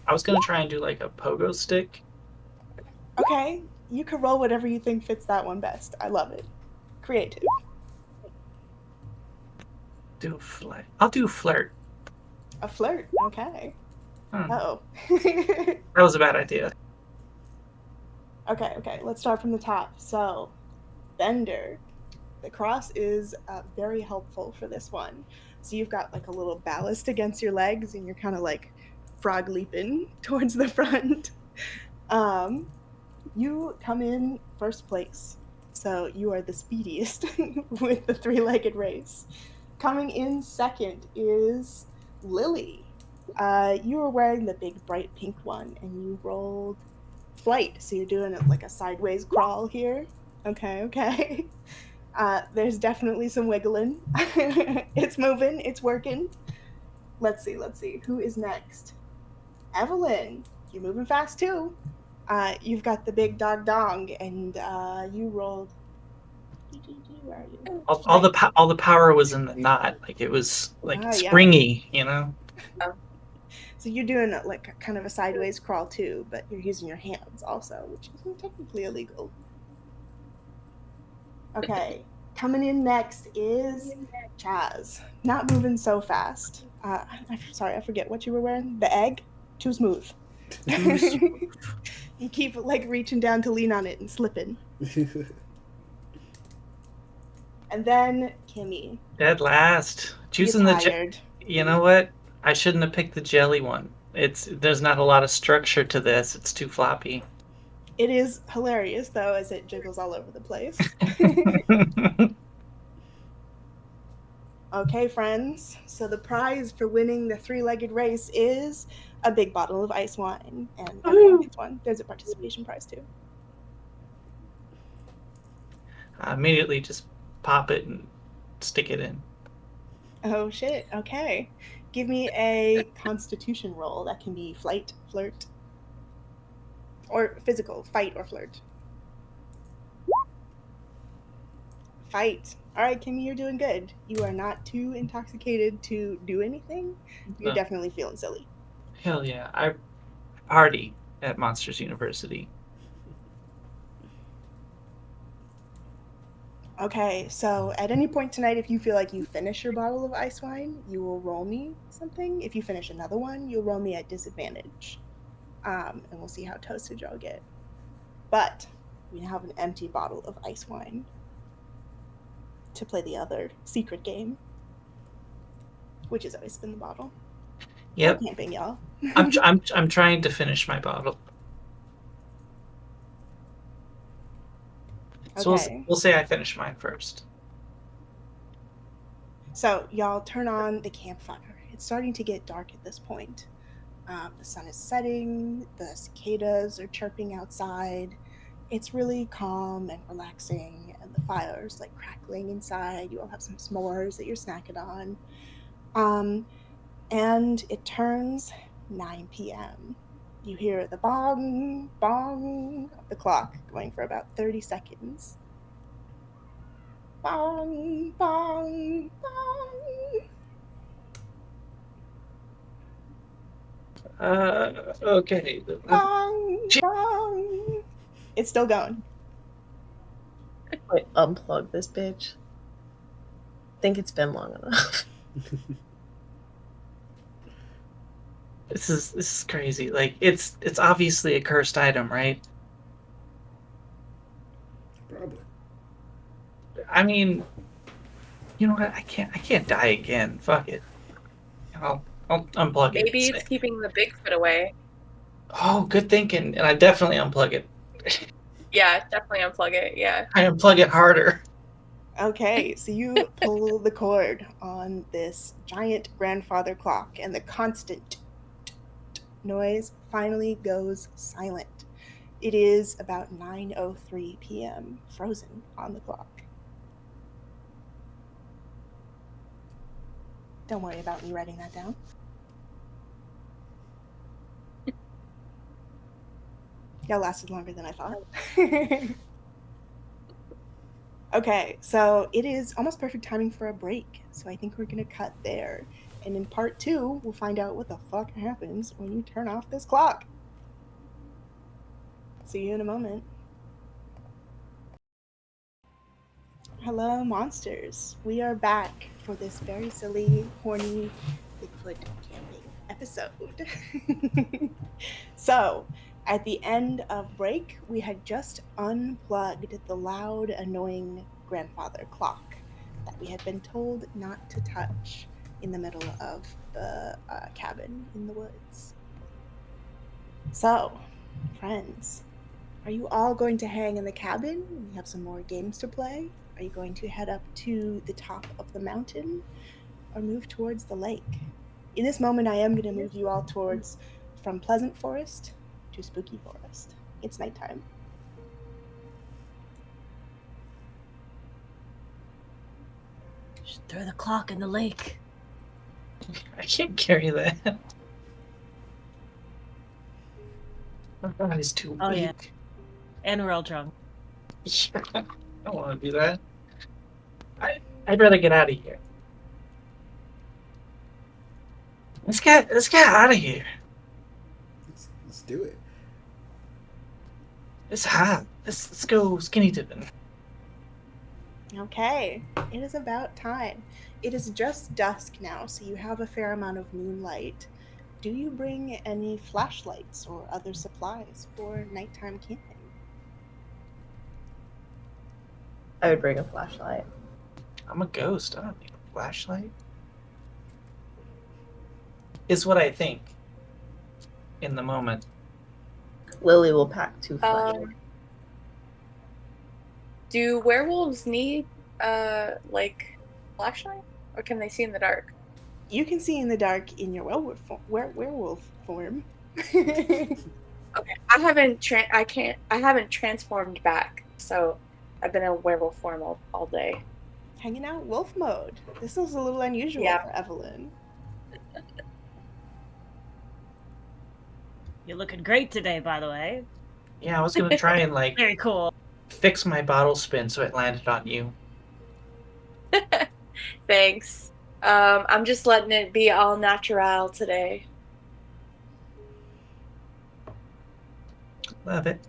[SPEAKER 5] I was gonna try and do like a pogo stick.
[SPEAKER 1] Okay, you can roll whatever you think fits that one best. I love it. Creative.
[SPEAKER 5] Do a flirt. I'll do flirt.
[SPEAKER 1] A flirt. Okay.
[SPEAKER 5] Hmm.
[SPEAKER 1] Oh.
[SPEAKER 5] That was a bad idea.
[SPEAKER 1] Okay, let's start from the top. So, Bender, the cross is very helpful for this one. So you've got like a little ballast against your legs and you're kind of like frog leaping towards the front. You come in first place. So you are the speediest with the three-legged race. Coming in second is Lily. You were wearing the big bright pink one and you rolled flight, so you're doing it like a sideways crawl here. Okay. There's definitely some wiggling. It's moving, it's working. Let's see. Who is next? Evelyn, you're moving fast too. You've got the big dog dong, and you rolled. Where are you?
[SPEAKER 5] All the power was in the knot. Like it was like
[SPEAKER 1] Yeah.
[SPEAKER 5] springy, you know.
[SPEAKER 1] So you're doing like a kind of a sideways crawl too, but you're using your hands also, which isn't technically illegal. Okay, coming in next is Chaz. Not moving so fast. I'm sorry, I forget what you were wearing. The egg? Too smooth. You keep like reaching down to lean on it and slipping. And then Kimmy.
[SPEAKER 5] Dead last. Choosing
[SPEAKER 1] You're
[SPEAKER 5] the
[SPEAKER 1] tired.
[SPEAKER 5] You know what? I shouldn't have picked the jelly one. There's not a lot of structure to this. It's too floppy.
[SPEAKER 1] It is hilarious though, as it jiggles all over the place. Okay, friends. So the prize for winning the three-legged race is a big bottle of ice wine, and everyone gets one. There's a participation prize too.
[SPEAKER 5] Immediately just pop it and stick it in.
[SPEAKER 1] Oh shit. Okay. Give me a constitution roll. That can be flight, flirt, or physical, fight or flirt. Fight. All right, Kimmy, you're doing good. You are not too intoxicated to do anything. You're
[SPEAKER 5] No.
[SPEAKER 1] definitely feeling silly.
[SPEAKER 5] Hell yeah. I party at Monsters University.
[SPEAKER 1] Okay, so at any point tonight, if you feel like you finish your bottle of ice wine, you will roll me something. If you finish another one, you'll roll me at disadvantage. And we'll see how toasted y'all get. But we have an empty bottle of ice wine to play the other secret game. which is always spin the bottle.
[SPEAKER 5] Yep.
[SPEAKER 1] Go camping, y'all.
[SPEAKER 5] I'm trying to finish my bottle. So
[SPEAKER 1] Okay.
[SPEAKER 5] we'll say I finish mine first.
[SPEAKER 1] So y'all turn on the campfire. It's starting to get dark at this point. The sun is setting, the cicadas are chirping outside. It's really calm and relaxing, and the fire's like crackling inside. You all have some s'mores that you're snacking on. And it turns 9 p.m. You hear the bong, bong of the clock going for about 30 seconds. Bong, bong, bong.
[SPEAKER 5] Okay.
[SPEAKER 1] Bong, bong. It's still going.
[SPEAKER 6] Wait, unplug this bitch. I think it's been long enough.
[SPEAKER 5] This is crazy. Like it's obviously a cursed item, right?
[SPEAKER 3] Probably.
[SPEAKER 5] I mean, you know what? I can't die again. Fuck it. I'll unplug it.
[SPEAKER 2] Maybe it's keeping the Bigfoot away.
[SPEAKER 5] Oh, good thinking. And I definitely unplug it.
[SPEAKER 2] Yeah, definitely unplug it. Yeah.
[SPEAKER 5] I unplug it harder.
[SPEAKER 1] Okay, so you pull the cord on this giant grandfather clock, and the constant noise finally goes silent. It is about 9:03 p.m., frozen on the clock. Don't worry about me writing that down. Y'all lasted longer than I thought. Okay, so it is almost perfect timing for a break. So I think we're going to cut there. And in part 2, we'll find out what the fuck happens when you turn off this clock. See you in a moment. Hello, monsters. We are back for this very silly, horny Bigfoot camping episode. So, at the end of break, we had just unplugged the loud, annoying grandfather clock that we had been told not to touch in the middle of the cabin in the woods. So, friends, are you all going to hang in the cabin? We have some more games to play. Are you going to head up to the top of the mountain or move towards the lake? In this moment, I am going to move you all towards from Pleasant Forest to Spooky Forest. It's nighttime.
[SPEAKER 4] Should throw the clock in the lake.
[SPEAKER 5] I can't carry that. My body's too weak.
[SPEAKER 4] Oh, yeah. And we're all drunk.
[SPEAKER 5] I don't want to do that. I'd rather get out of here. Let's get out of here.
[SPEAKER 3] Let's do it.
[SPEAKER 5] It's hot. Let's go skinny dipping.
[SPEAKER 1] Okay, it is about time. It is just dusk now, so you have a fair amount of moonlight. Do you bring any flashlights or other supplies for nighttime camping?
[SPEAKER 6] I would bring a flashlight.
[SPEAKER 5] I'm a ghost. I don't need a flashlight. Is what I think in the moment.
[SPEAKER 6] Lily will pack 2 flashlights.
[SPEAKER 2] Do werewolves need like flashlight, or can they see in the dark?
[SPEAKER 1] You can see in the dark in your werewolf form.
[SPEAKER 2] Okay, I haven't transformed back, so I've been in werewolf form all day.
[SPEAKER 1] Hanging out wolf mode. This is a little unusual for Evelyn.
[SPEAKER 4] You're looking great today, by the way.
[SPEAKER 5] Yeah, I was gonna try and
[SPEAKER 4] Very cool.
[SPEAKER 5] fix my bottle spin so it landed on you.
[SPEAKER 2] Thanks. I'm just letting it be all natural today.
[SPEAKER 5] Love it.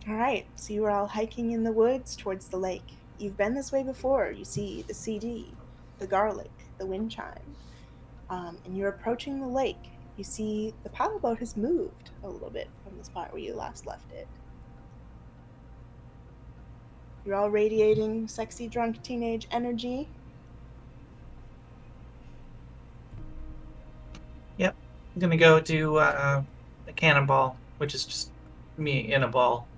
[SPEAKER 1] All right, so you are all hiking in the woods towards the lake. You've been this way before. You see the CD, the garlic, the wind chime, and you're approaching the lake. You see the paddle boat has moved a little bit from the spot where you last left it. You're all radiating sexy drunk teenage energy.
[SPEAKER 5] I'm gonna go do a cannonball, which is just me in a ball.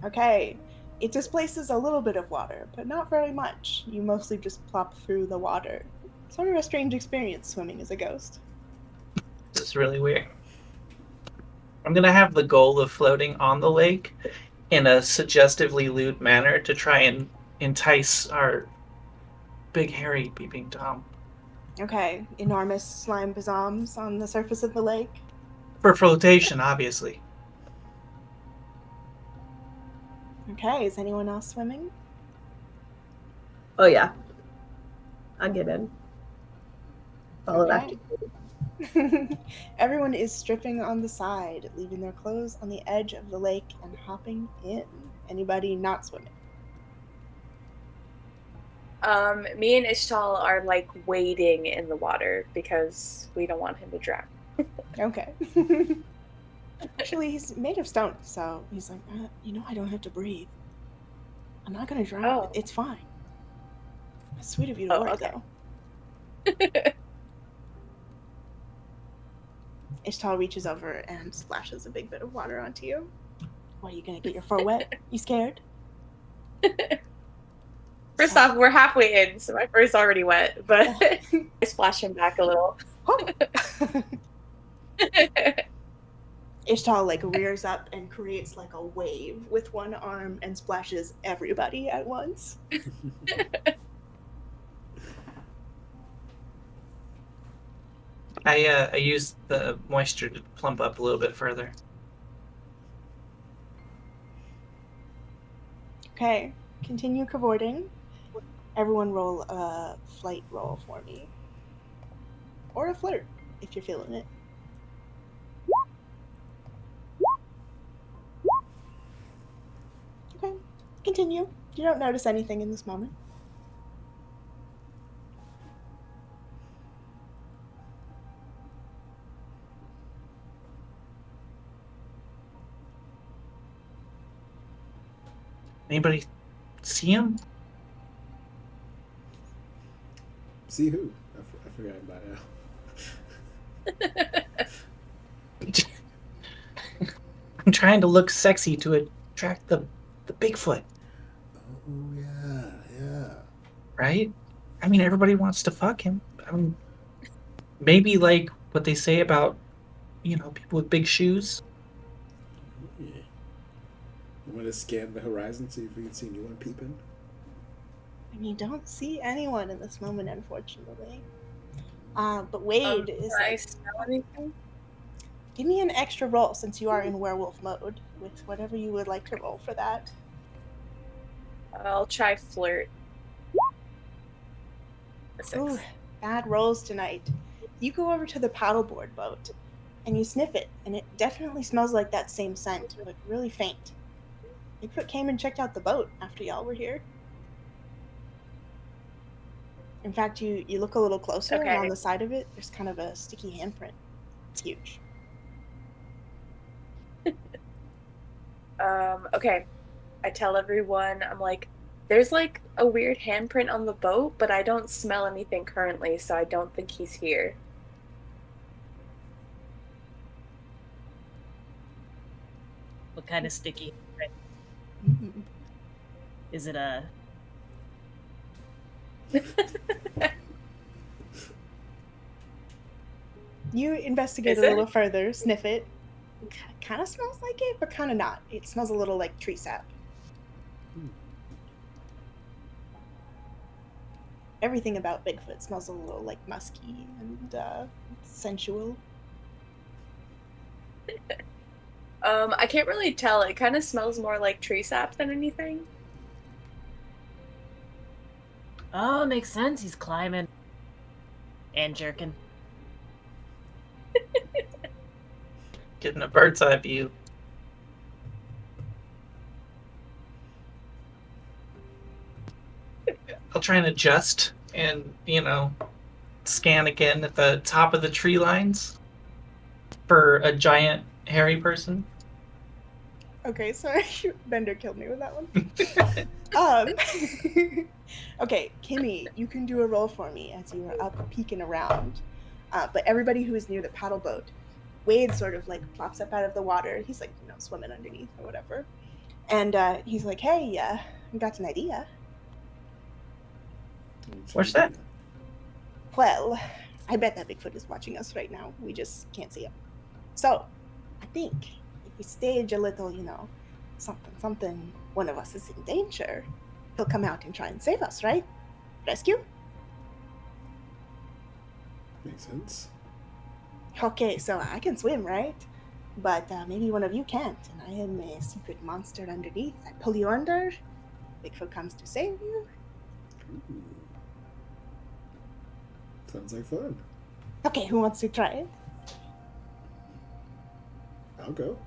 [SPEAKER 1] Okay. It displaces a little bit of water, but not very much. You mostly just plop through the water. Sort of a strange experience swimming as a ghost.
[SPEAKER 5] This is really weird. I'm gonna have the goal of floating on the lake in a suggestively lewd manner to try and entice our big hairy peeping Tom.
[SPEAKER 1] Okay. Enormous slime bazoms on the surface of the lake.
[SPEAKER 5] For flotation, obviously.
[SPEAKER 1] Okay. Is anyone else swimming?
[SPEAKER 6] Oh yeah. I'll get in. Follow after.
[SPEAKER 1] Everyone is stripping on the side, leaving their clothes on the edge of the lake and hopping in. Anybody not swimming?
[SPEAKER 2] Me and Ishtal are like wading in the water because we don't want him to drown.
[SPEAKER 1] Okay. Actually, he's made of stone, so he's like, I don't have to breathe. I'm not gonna drown.
[SPEAKER 2] Oh.
[SPEAKER 1] It's fine. It's sweet of you to work,
[SPEAKER 2] okay.
[SPEAKER 1] though. Ishtal reaches over and splashes a big bit of water onto you. What, are you gonna get your fur wet? You scared?
[SPEAKER 2] First off, we're halfway in, so my fur's already wet, but I splash him back a little.
[SPEAKER 1] Ishtal like rears up and creates like a wave with one arm and splashes everybody at once.
[SPEAKER 5] I use the moisture to plump up a little bit further.
[SPEAKER 1] Okay, continue cavorting. Everyone roll a flight roll for me. Or a flirt, if you're feeling it. Okay, continue. You don't notice anything in this moment.
[SPEAKER 5] Anybody see him?
[SPEAKER 3] See who? I forgot by now.
[SPEAKER 5] I'm trying to look sexy to attract the Bigfoot.
[SPEAKER 3] Oh yeah.
[SPEAKER 5] Right? I mean, everybody wants to fuck him. I mean, maybe like what they say about, people with big shoes.
[SPEAKER 3] Yeah. I'm gonna scan the horizon, see if we can see anyone peeping.
[SPEAKER 1] And you don't see anyone in this moment, unfortunately. But Wade is
[SPEAKER 2] Can I
[SPEAKER 1] like,
[SPEAKER 2] smell anything?
[SPEAKER 1] give me an extra roll since you are in werewolf mode with whatever you would like to roll for that.
[SPEAKER 2] I'll try flirt. A 6.
[SPEAKER 1] Ooh, bad rolls tonight. You go over to the paddleboard boat and you sniff it, and it definitely smells like that same scent, but really faint. Bigfoot came and checked out the boat after y'all were here. In fact, you look a little closer,
[SPEAKER 2] Okay.
[SPEAKER 1] and on the side of it, there's kind of a sticky handprint. It's huge.
[SPEAKER 2] Okay. I tell everyone, I'm like, there's like a weird handprint on the boat, but I don't smell anything currently, so I don't think he's here.
[SPEAKER 4] What kind of sticky?
[SPEAKER 1] Mm-hmm.
[SPEAKER 4] Is it a?
[SPEAKER 1] You investigate
[SPEAKER 2] Is
[SPEAKER 1] a
[SPEAKER 2] it?
[SPEAKER 1] little further, sniff it. Kind of smells like it, but kind of not. It smells a little like tree sap. Everything about Bigfoot smells a little like musky and sensual.
[SPEAKER 2] I can't really tell. It kind of smells more like tree sap than anything.
[SPEAKER 4] Oh, makes sense. He's climbing and jerking.
[SPEAKER 5] Getting a bird's eye view. I'll try and adjust and, scan again at the top of the tree lines for a giant hairy person.
[SPEAKER 1] Okay, sorry. Bender killed me with that one. Okay, Kimmy, you can do a roll for me as you are up peeking around. But everybody who is near the paddle boat, Wade sort of like plops up out of the water. He's like, swimming underneath or whatever. And he's like, hey, I got an idea.
[SPEAKER 5] What's that?
[SPEAKER 1] Well, I bet that Bigfoot is watching us right now. We just can't see him. So, I think if we stage a little, something, one of us is in danger, he'll come out and try and save us, right? Rescue?
[SPEAKER 3] Makes sense.
[SPEAKER 1] Okay, so I can swim, right? But maybe one of you can't, and I am a secret monster underneath. I pull you under, Bigfoot comes to save you.
[SPEAKER 3] Ooh. Sounds like fun.
[SPEAKER 1] Okay, who wants to try it?
[SPEAKER 3] I'll go.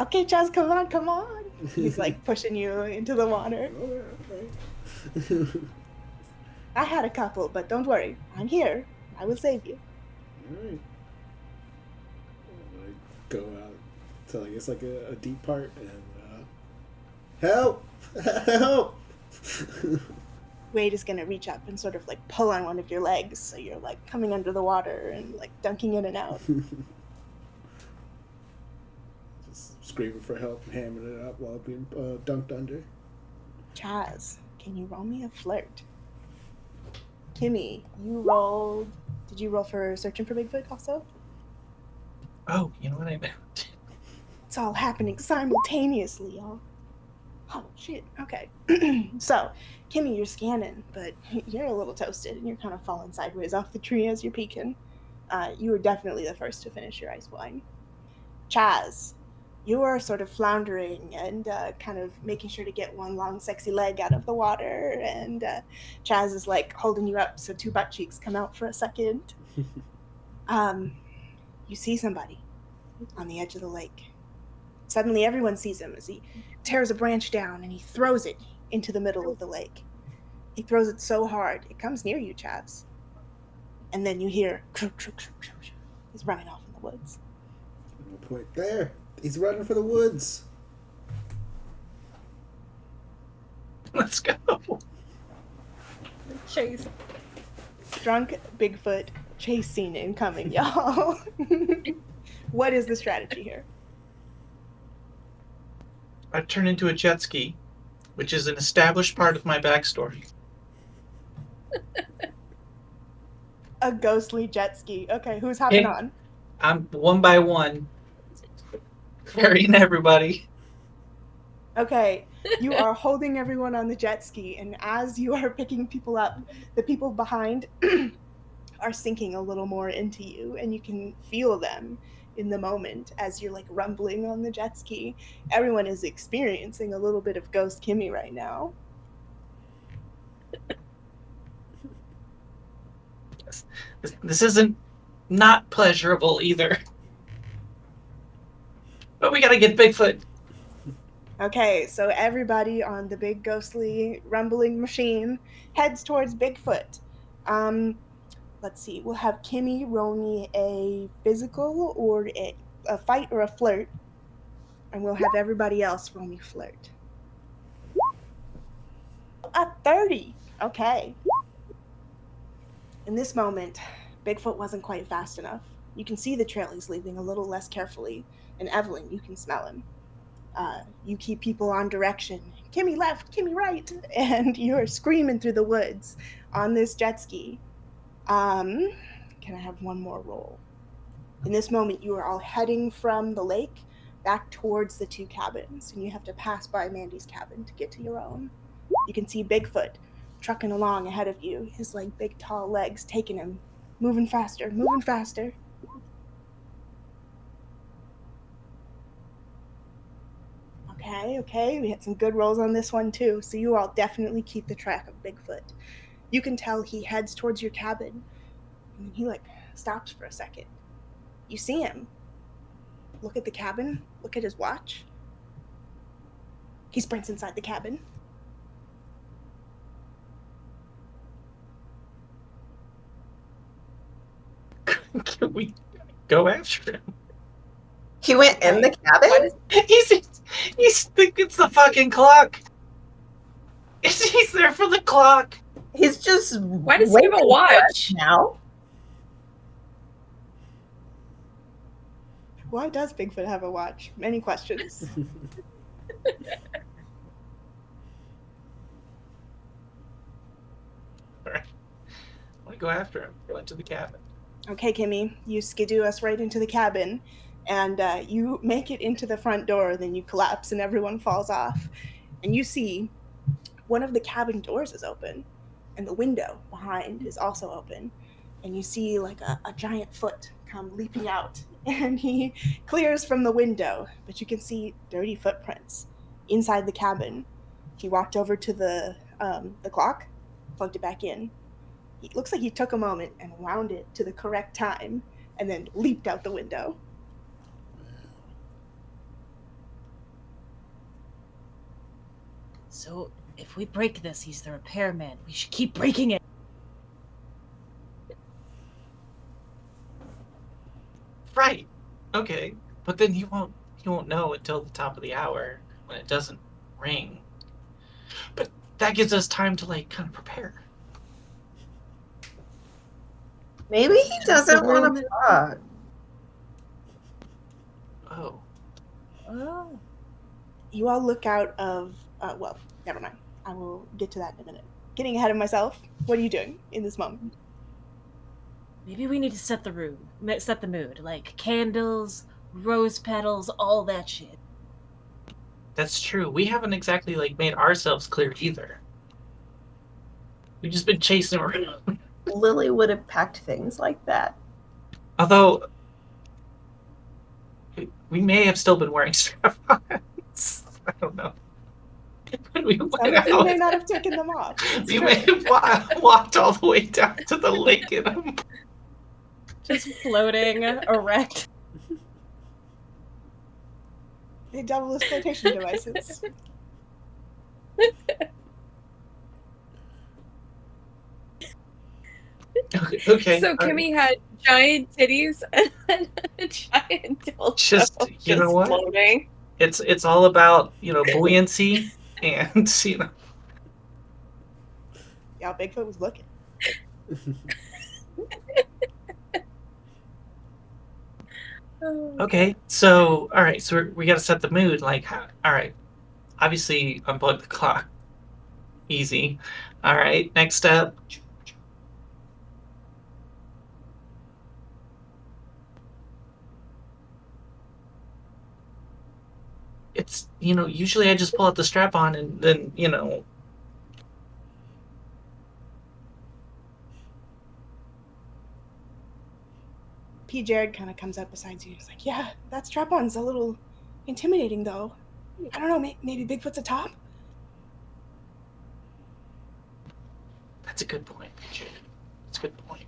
[SPEAKER 1] Okay, Chaz, come on. He's like pushing you into the water.
[SPEAKER 3] All right.
[SPEAKER 1] I had a couple, but don't worry. I'm here. I will save you.
[SPEAKER 3] Alright. I go out to, I guess, like a deep part and, help! Help!
[SPEAKER 1] Wade is going to reach up and sort of like pull on one of your legs, so you're like coming under the water and like dunking in and out.
[SPEAKER 3] Just screaming for help and hammering it up while being dunked under.
[SPEAKER 1] Chaz, can you roll me a flirt? Kimmy, you rolled... Did you roll for searching for Bigfoot also?
[SPEAKER 5] Oh, you know what I meant?
[SPEAKER 1] It's all happening simultaneously, y'all. Oh, shit. Okay. So, Kimmy, you're scanning, but you're a little toasted, and you're kind of falling sideways off the tree as you're peeking. You were definitely the first to finish your ice wine. Chaz, you are sort of floundering and kind of making sure to get one long, sexy leg out of the water, and Chaz is, like, holding you up so two butt cheeks come out for a second. You see somebody on the edge of the lake. Suddenly everyone sees him as he tears a branch down and he throws it into the middle of the lake. He throws it so hard, it comes near you, Chaz. And then you hear, he's running off in the woods.
[SPEAKER 3] No point there. He's running for the woods.
[SPEAKER 5] Let's go.
[SPEAKER 4] Chase.
[SPEAKER 1] Drunk Bigfoot chase scene incoming, y'all. What is the strategy here?
[SPEAKER 5] I turn into a jet ski, which is an established part of my backstory.
[SPEAKER 1] A ghostly jet ski. Okay, who's hopping
[SPEAKER 5] Hey.
[SPEAKER 1] on?
[SPEAKER 5] I'm one by one ferrying everybody.
[SPEAKER 1] Okay, you are holding everyone on the jet ski, and as you are picking people up, the people behind are sinking a little more into you, and you can feel them in the moment as you're like rumbling on the jet ski. Everyone is experiencing a little bit of Ghost Kimmy right now.
[SPEAKER 5] This isn't not pleasurable either. But we gotta get Bigfoot.
[SPEAKER 1] Okay, so everybody on the big ghostly rumbling machine heads towards Bigfoot. Let's see, we'll have Kimmy roll me a physical or a fight or a flirt, and we'll have everybody else roll me flirt. A 30! Okay. In this moment, Bigfoot wasn't quite fast enough. You can see the trail he's leaving a little less carefully, and Evelyn, you can smell him. You keep people on direction. Kimmy left, Kimmy right, and you're screaming through the woods on this jet ski. Can I have one more roll? In this moment, you are all heading from the lake back towards the two cabins, and you have to pass by Mandy's cabin to get to your own. You can see Bigfoot trucking along ahead of you, his like big tall legs taking him, moving faster, moving faster. Okay, we had some good rolls on this one too, so you all definitely keep the track of Bigfoot. You can tell he heads towards your cabin, and he like stops for a second. You see him. Look at the cabin, look at his watch. He sprints inside the cabin.
[SPEAKER 5] Can we go after him?
[SPEAKER 6] He went in the cabin?
[SPEAKER 5] He's it's the fucking clock. He's there for the clock.
[SPEAKER 6] He's just
[SPEAKER 2] Why does he have a
[SPEAKER 6] waiting for
[SPEAKER 2] watch?
[SPEAKER 6] us now.
[SPEAKER 1] Why does Bigfoot have a watch? Many questions.
[SPEAKER 5] Alright. I want to go after him. Go into the cabin.
[SPEAKER 1] Okay, Kimmy, you skidoo us right into the cabin, and you make it into the front door, then you collapse and everyone falls off. And you see one of the cabin doors is open, and the window behind is also open. And you see like a giant foot come leaping out, and he clears from the window, but you can see dirty footprints inside the cabin. He walked over to the clock, plugged it back in. It looks like he took a moment and wound it to the correct time, and then leaped out the window.
[SPEAKER 4] So, if we break this, he's the repairman. We should keep breaking it.
[SPEAKER 5] Right. Okay. But then you won't know until the top of the hour when it doesn't ring. But that gives us time to like kind of prepare.
[SPEAKER 6] Maybe he doesn't want to fuck.
[SPEAKER 5] Oh.
[SPEAKER 4] Oh.
[SPEAKER 1] You all look out of, well, never mind. I will get to that in a minute. Getting ahead of myself, what are you doing in this moment?
[SPEAKER 4] Maybe we need to set the mood. Like candles, rose petals, all that shit.
[SPEAKER 5] That's true. We haven't exactly like made ourselves clear either. We've just been chasing around.
[SPEAKER 6] Lily would have packed things like that.
[SPEAKER 5] Although we may have still been wearing strap-ons. I don't know. When we went
[SPEAKER 1] Some of you
[SPEAKER 5] out,
[SPEAKER 1] may not have taken them off. It's
[SPEAKER 5] we
[SPEAKER 1] true.
[SPEAKER 5] may have walked all the way down to the lake in them.
[SPEAKER 4] Just floating, erect.
[SPEAKER 1] They double as flotation devices.
[SPEAKER 5] Okay.
[SPEAKER 2] So Kimmy had giant titties and then a giant dildo.
[SPEAKER 5] Just you know what?
[SPEAKER 2] Floating.
[SPEAKER 5] It's all about buoyancy and
[SPEAKER 1] Yeah, Bigfoot was looking.
[SPEAKER 5] Okay, so all right, so we got to set the mood. Like, all right, obviously unplug the clock. Easy. All right, next step. It's usually I just pull out the strap on and then
[SPEAKER 1] P. Jared kind of comes up beside you. He's like, yeah, that strap-on's a little intimidating, though. I don't know, maybe Bigfoot's a top?
[SPEAKER 5] That's a good point, Richard. That's a good point.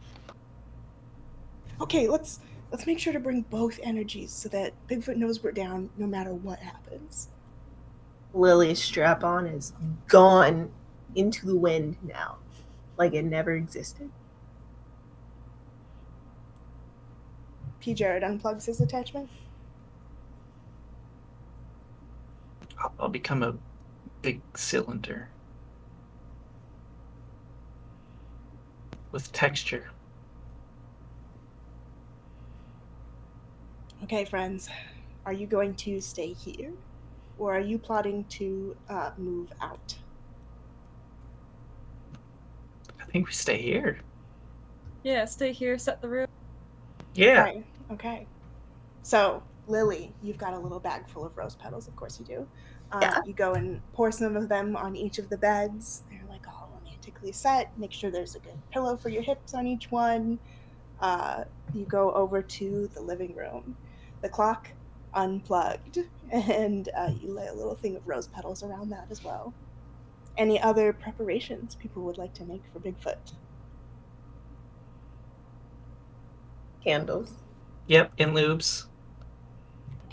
[SPEAKER 1] Okay, let's make sure to bring both energies so that Bigfoot knows we're down no matter what happens.
[SPEAKER 6] Lily's strap-on is gone into the wind now, like it never existed.
[SPEAKER 1] P. Jared unplugs his attachment.
[SPEAKER 5] I'll become a big cylinder with texture.
[SPEAKER 1] Okay, friends, are you going to stay here, or are you plotting to move out?
[SPEAKER 5] I think we stay here.
[SPEAKER 4] Yeah, stay here, set the room.
[SPEAKER 5] Yeah.
[SPEAKER 1] Okay. So, Lily, you've got a little bag full of rose petals. Of course you do.
[SPEAKER 6] Yeah.
[SPEAKER 1] You go and pour some of them on each of the beds. They're like all romantically set. Make sure there's a good pillow for your hips on each one. You go over to the living room. The clock unplugged, and you lay a little thing of rose petals around that as well. Any other preparations people would like to make for Bigfoot?
[SPEAKER 6] Candles.
[SPEAKER 5] Yep, in lubes.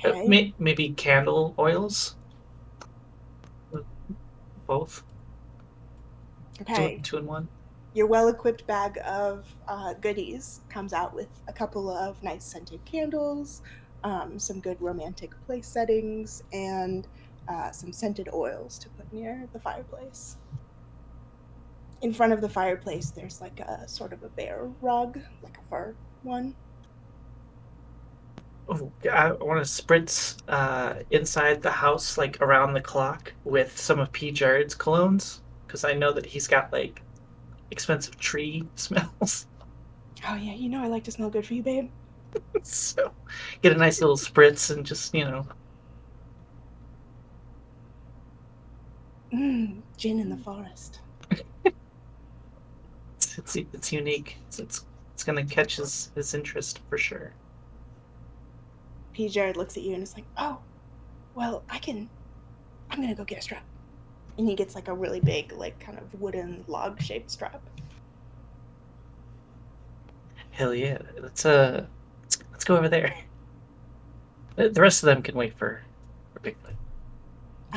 [SPEAKER 1] Okay.
[SPEAKER 5] Maybe candle oils. Both.
[SPEAKER 1] Okay.
[SPEAKER 5] Two in one.
[SPEAKER 1] Your well-equipped bag of goodies comes out with a couple of nice scented candles, some good romantic place settings, and some scented oils to put near the fireplace. In front of the fireplace, there's like a sort of a bear rug, like a fur one.
[SPEAKER 5] Oh, I want to spritz inside the house, like around the clock, with some of P. Jared's colognes, because I know that he's got like expensive tree smells.
[SPEAKER 1] Oh yeah, you know I like to smell good for you, babe.
[SPEAKER 5] So get a nice little spritz and just,
[SPEAKER 1] Gin in the forest.
[SPEAKER 5] it's unique. It's gonna catch his interest for sure.
[SPEAKER 1] P. Jared looks at you and is like, "Oh, well, I'm gonna go get a strap." And he gets like a really big, like kind of wooden log-shaped strap.
[SPEAKER 5] Hell yeah! Let's go over there. The rest of them can wait for Bigfoot.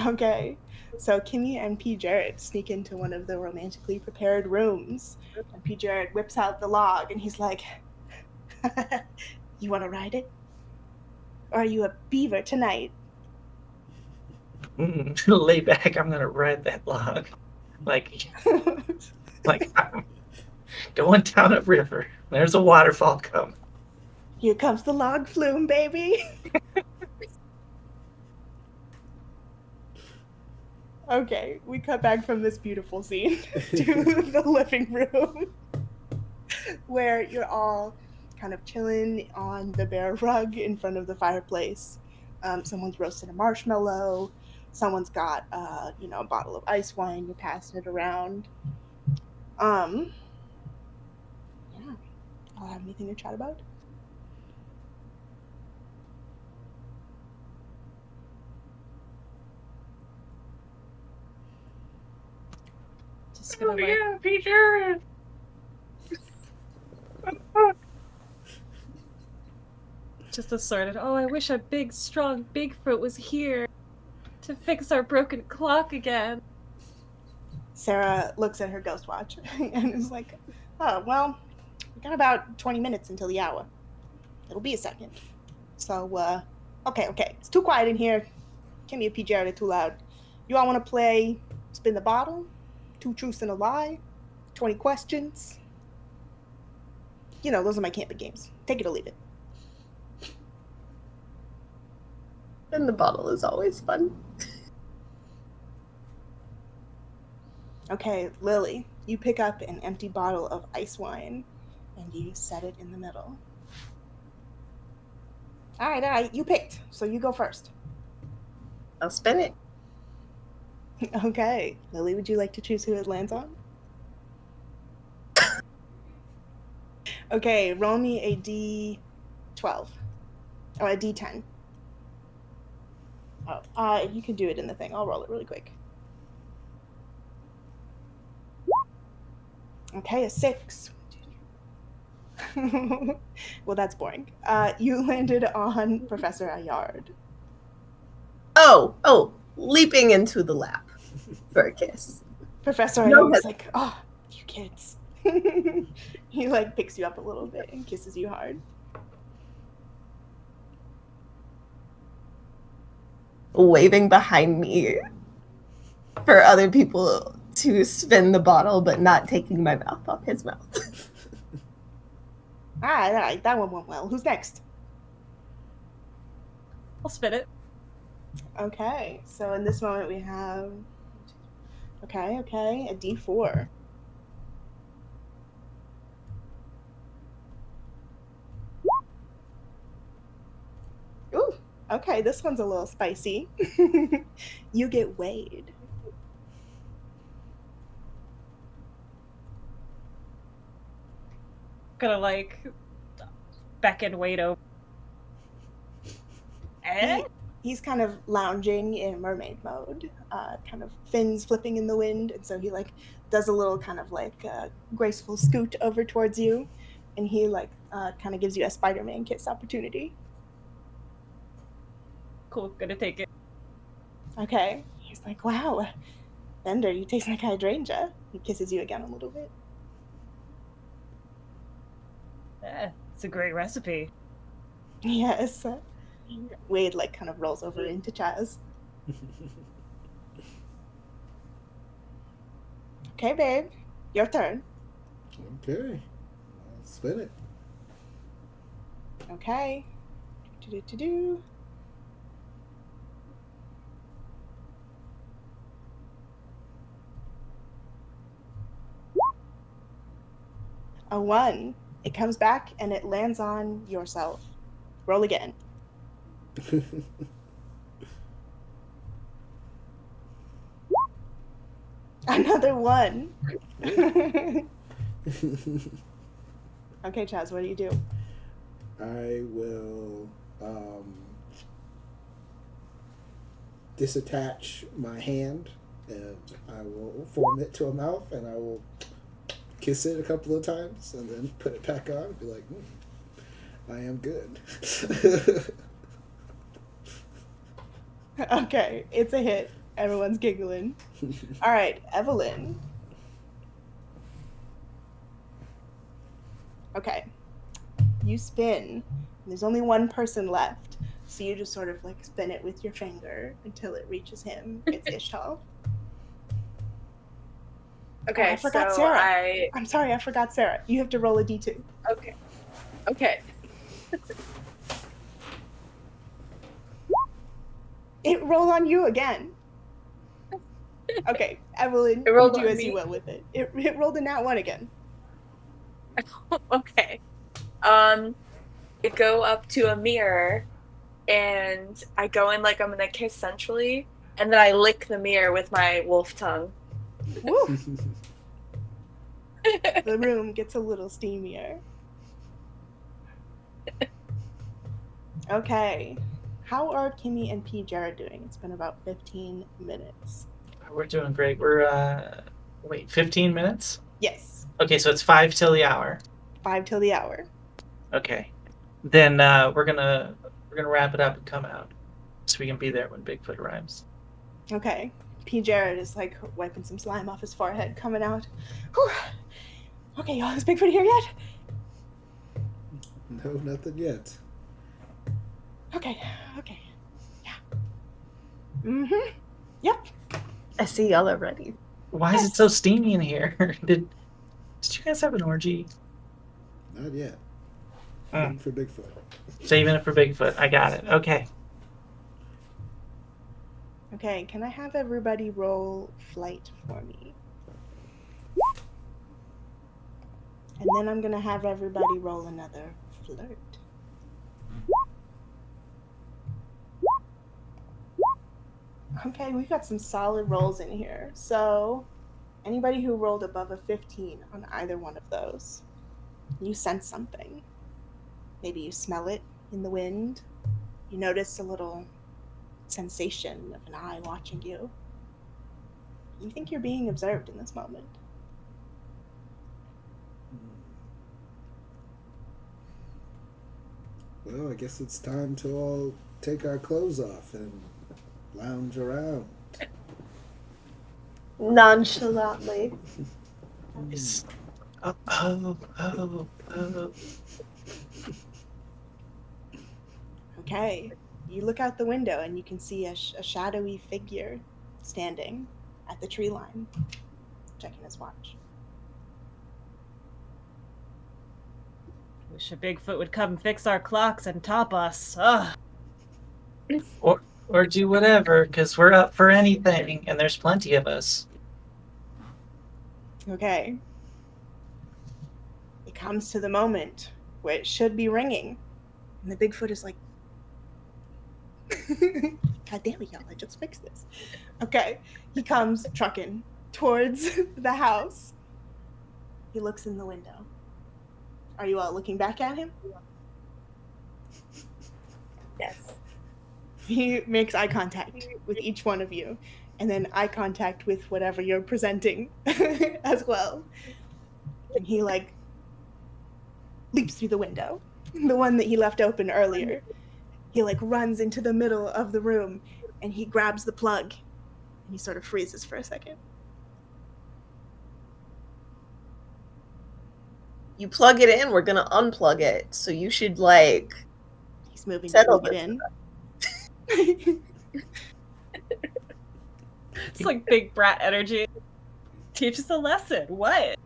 [SPEAKER 1] Okay. So Kimmy and P. Jared sneak into one of the romantically prepared rooms. And P. Jared whips out the log and he's like, "You want to ride it? Or are you a beaver tonight?"
[SPEAKER 5] Lay back. I'm gonna ride that log, like I'm going down a river. There's a waterfall coming.
[SPEAKER 1] Here comes the log flume, baby. Okay, we cut back from this beautiful scene to the living room where you're all kind of chilling on the bare rug in front of the fireplace. Someone's roasted a marshmallow. Someone's got, a bottle of ice wine. You're passing it around. Yeah. I'll have anything to chat about.
[SPEAKER 4] Just gonna like,
[SPEAKER 5] Peter.
[SPEAKER 4] just assorted. Oh, I wish our big, strong Bigfoot was here to fix our broken clock again.
[SPEAKER 1] Sarah looks at her ghost watch and is like, "Oh, well, we got about 20 minutes until the hour. It'll be a second. So, okay, it's too quiet in here. Kimmy and P. Jared are too loud. You all want to play Spin the Bottle? 2 Truths and a Lie? 20 Questions? Those are my camping games. Take it or leave it."
[SPEAKER 6] And the bottle is always fun.
[SPEAKER 1] Okay, Lily, you pick up an empty bottle of ice wine and you set it in the middle. All right, you picked, so you go first.
[SPEAKER 6] I'll spin it.
[SPEAKER 1] Okay, Lily, would you like to choose who it lands on? Okay, roll me a D12 or a D10. Oh, you can do it in the thing. I'll roll it really quick. Okay, a 6. Well, that's boring. You landed on Professor Ayard.
[SPEAKER 6] Oh, leaping into the lap for a kiss.
[SPEAKER 1] Professor
[SPEAKER 6] No,
[SPEAKER 1] Ayard's like, "Oh, you kids." He like picks you up a little bit and kisses you hard.
[SPEAKER 6] Waving behind me for other people to spin the bottle, but not taking my mouth off his mouth.
[SPEAKER 1] All right, that one went well. Who's next?
[SPEAKER 4] I'll spin it.
[SPEAKER 1] Okay, so in this moment we have, okay, a D4. Ooh, okay, this one's a little spicy. You get weighed.
[SPEAKER 4] Gonna like beckon Wade over.
[SPEAKER 1] He's kind of lounging in mermaid mode, kind of fins flipping in the wind, and so he like does a little kind of like graceful scoot over towards you, and he like kind of gives you a Spider-Man kiss opportunity.
[SPEAKER 4] Cool, gonna take it.
[SPEAKER 1] Okay, he's like, "Wow, Bender, you taste like hydrangea." He kisses you again a little bit.
[SPEAKER 4] It's a great recipe.
[SPEAKER 1] Yes. Wade like kind of rolls over into Chaz. Okay, babe, your turn.
[SPEAKER 3] Okay. I'll spin it.
[SPEAKER 1] Okay. Do-do-do-do. A 1. It comes back and it lands on yourself. Roll again. Another 1. Okay, Chaz, what do you do?
[SPEAKER 3] I will disattach my hand and I will form it to a mouth and I will kiss it a couple of times and then put it back on and be like, I am good.
[SPEAKER 1] Okay, it's a hit. Everyone's giggling. All right, Evelyn. Okay. You spin. There's only one person left. So you just sort of like spin it with your finger until it reaches him. It's Ishtal.
[SPEAKER 2] Okay,
[SPEAKER 1] I forgot
[SPEAKER 2] so
[SPEAKER 1] Sarah. I'm sorry, I forgot Sarah. You have to roll a d2.
[SPEAKER 2] Okay.
[SPEAKER 1] It rolled on you again. Okay, Evelyn,
[SPEAKER 2] It rolled
[SPEAKER 1] you do
[SPEAKER 2] on
[SPEAKER 1] as
[SPEAKER 2] me?
[SPEAKER 1] you will with it. It rolled a nat 1 again.
[SPEAKER 2] Okay. I go up to a mirror and I go in like I'm gonna kiss centrally, and then I lick the mirror with my wolf tongue.
[SPEAKER 1] Woo! The room gets a little steamier. Okay. How are Kimmy and P. Jared doing? It's been about 15 minutes.
[SPEAKER 5] We're doing great. We're 15 minutes?
[SPEAKER 1] Yes.
[SPEAKER 5] Okay, so it's 5 till the hour.
[SPEAKER 1] 5 till the hour.
[SPEAKER 5] Okay. Then we're gonna wrap it up and come out. So we can be there when Bigfoot arrives.
[SPEAKER 1] Okay. P. Jared is like wiping some slime off his forehead, coming out. Whew. Okay, y'all, is Bigfoot here yet?
[SPEAKER 3] No, nothing yet.
[SPEAKER 1] Okay. Yeah. Mm-hmm. Yep.
[SPEAKER 6] I see y'all are ready.
[SPEAKER 5] Why is it so steamy in here? Did you guys have an orgy?
[SPEAKER 3] Not yet.
[SPEAKER 5] Mm.
[SPEAKER 3] Waiting for Bigfoot.
[SPEAKER 5] Saving it for Bigfoot. I got it. Okay.
[SPEAKER 1] Okay, can I have everybody roll flight for me? And then I'm gonna have everybody roll another flirt. Okay, we've got some solid rolls in here. So, anybody who rolled above a 15 on either one of those, you sense something. Maybe you smell it in the wind. You notice a little sensation of an eye watching you. You think you're being observed in this moment.
[SPEAKER 3] Well, I guess it's time to all take our clothes off and lounge around.
[SPEAKER 6] Nonchalantly.
[SPEAKER 5] Oh.
[SPEAKER 1] Okay, you look out the window and you can see a shadowy figure standing at the tree line, checking his watch.
[SPEAKER 4] Wish a Bigfoot would come fix our clocks and top us. Ugh.
[SPEAKER 5] Or do whatever, because we're up for anything, and there's plenty of us.
[SPEAKER 1] Okay. It comes to the moment where it should be ringing, and the Bigfoot is like, God damn it, y'all, I just fixed this. Okay, he comes trucking towards the house. He looks in the window. Are you all looking back at him?
[SPEAKER 2] Yes.
[SPEAKER 1] He makes eye contact with each one of you, and then eye contact with whatever you're presenting as well. And he like leaps through the window, the one that he left open earlier. He like runs into the middle of the room and he grabs the plug and he sort of freezes for a second.
[SPEAKER 6] You plug it in, we're gonna unplug it. So you should like
[SPEAKER 1] He's moving to
[SPEAKER 6] settle
[SPEAKER 1] plug it
[SPEAKER 6] this.
[SPEAKER 1] in.
[SPEAKER 4] It's like big brat energy. Teach us a lesson. What?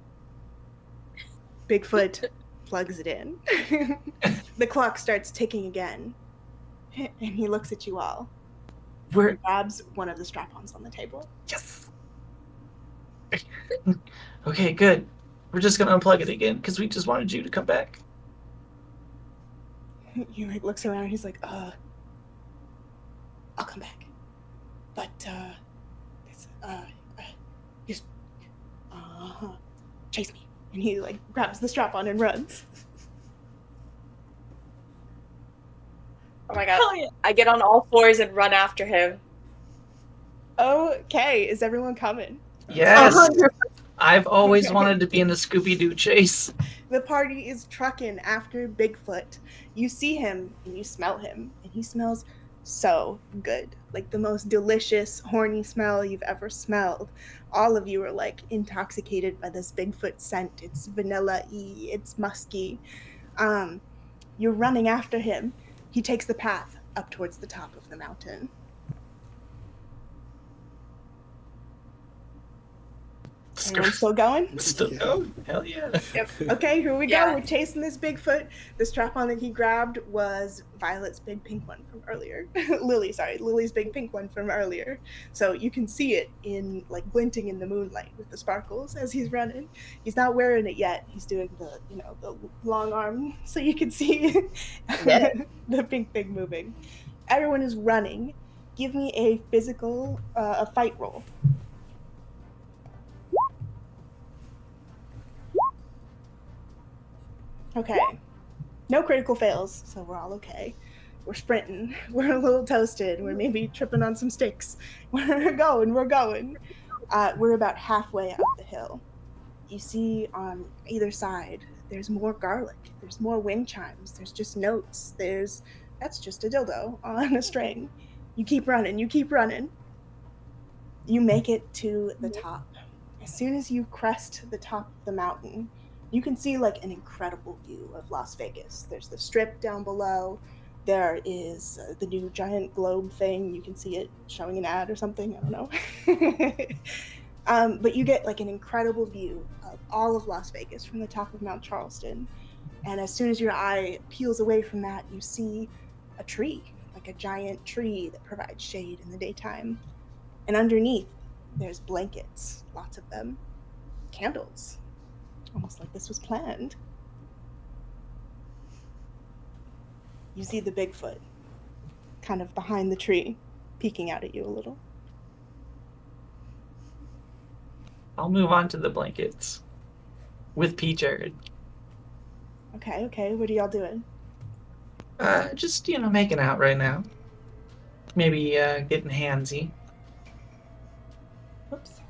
[SPEAKER 1] Bigfoot plugs it in. The clock starts ticking again. And he looks at you all.
[SPEAKER 5] We're
[SPEAKER 1] He grabs one of the strap-ons on the table.
[SPEAKER 5] yes. Okay, good. We're just gonna unplug it again because we just wanted you to come back.
[SPEAKER 1] He like looks around. He's like, I'll come back, but just chase me. And he like grabs the strap-on and runs.
[SPEAKER 2] Oh my god.
[SPEAKER 4] Hell yeah.
[SPEAKER 2] I get on all fours and run after him.
[SPEAKER 1] Okay, is everyone coming?
[SPEAKER 5] Yes.
[SPEAKER 6] 100%.
[SPEAKER 5] I've always wanted to be in a Scooby-Doo chase.
[SPEAKER 1] The party is trucking after Bigfoot. You see him and you smell him, and he smells so good. Like the most delicious, horny smell you've ever smelled. All of you are like intoxicated by this Bigfoot scent. It's vanilla-y, it's musky. You're running after him. He takes the path up towards the top of the mountain. Everyone still going?
[SPEAKER 5] Still go? Hell yeah.
[SPEAKER 1] Okay, here we go.
[SPEAKER 2] Yeah.
[SPEAKER 1] We're chasing this Bigfoot. The strap-on that he grabbed was Violet's big pink one from earlier. Lily's big pink one from earlier. So you can see it in like glinting in the moonlight with the sparkles as he's running. He's not wearing it yet. He's doing the long arm so you can see the pink thing moving. Everyone is running. Give me a physical, a fight roll. Okay. No critical fails, so we're all okay. We're sprinting. We're a little toasted. We're maybe tripping on some sticks. We're going. We're about halfway up the hill. You see on either side, there's more garlic. There's more wind chimes. There's just notes. That's just a dildo on a string. You keep running. You make it to the top. As soon as you crest the top of the mountain, you can see like an incredible view of Las Vegas. There's the strip down below. There is the new giant globe thing. You can see it showing an ad or something. I don't know. But you get like an incredible view of all of Las Vegas from the top of Mount Charleston. And as soon as your eye peels away from that, you see a tree, like a giant tree that provides shade in the daytime. And underneath, there's blankets, lots of them, candles. Almost like this was planned. You see the Bigfoot kind of behind the tree, peeking out at you a little.
[SPEAKER 5] I'll move on to the blankets with P. Jared.
[SPEAKER 1] Okay. What are y'all doing?
[SPEAKER 5] Just, making out right now. Maybe getting handsy.
[SPEAKER 1] Whoops.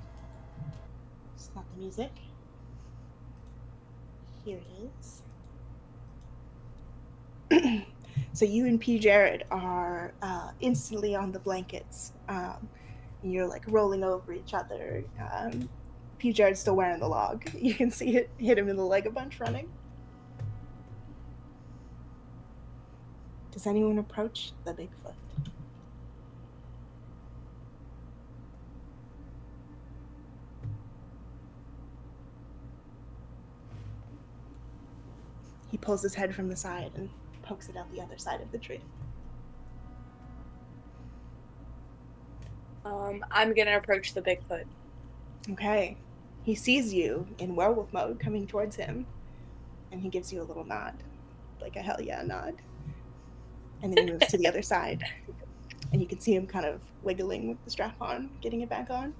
[SPEAKER 1] It's not the music. Here it is. So you and P. Jared are instantly on the blankets. And you're like rolling over each other. P. Jared's still wearing the log. You can see it hit him in the leg a bunch running. Does anyone approach the Bigfoot? He pulls his head from the side and pokes it out the other side of the tree.
[SPEAKER 2] I'm gonna approach the Bigfoot.
[SPEAKER 1] Okay. He sees you in werewolf mode coming towards him, and he gives you a little nod, like a hell yeah nod. And then he moves to the other side, and you can see him kind of wiggling with the strap on, getting it back on.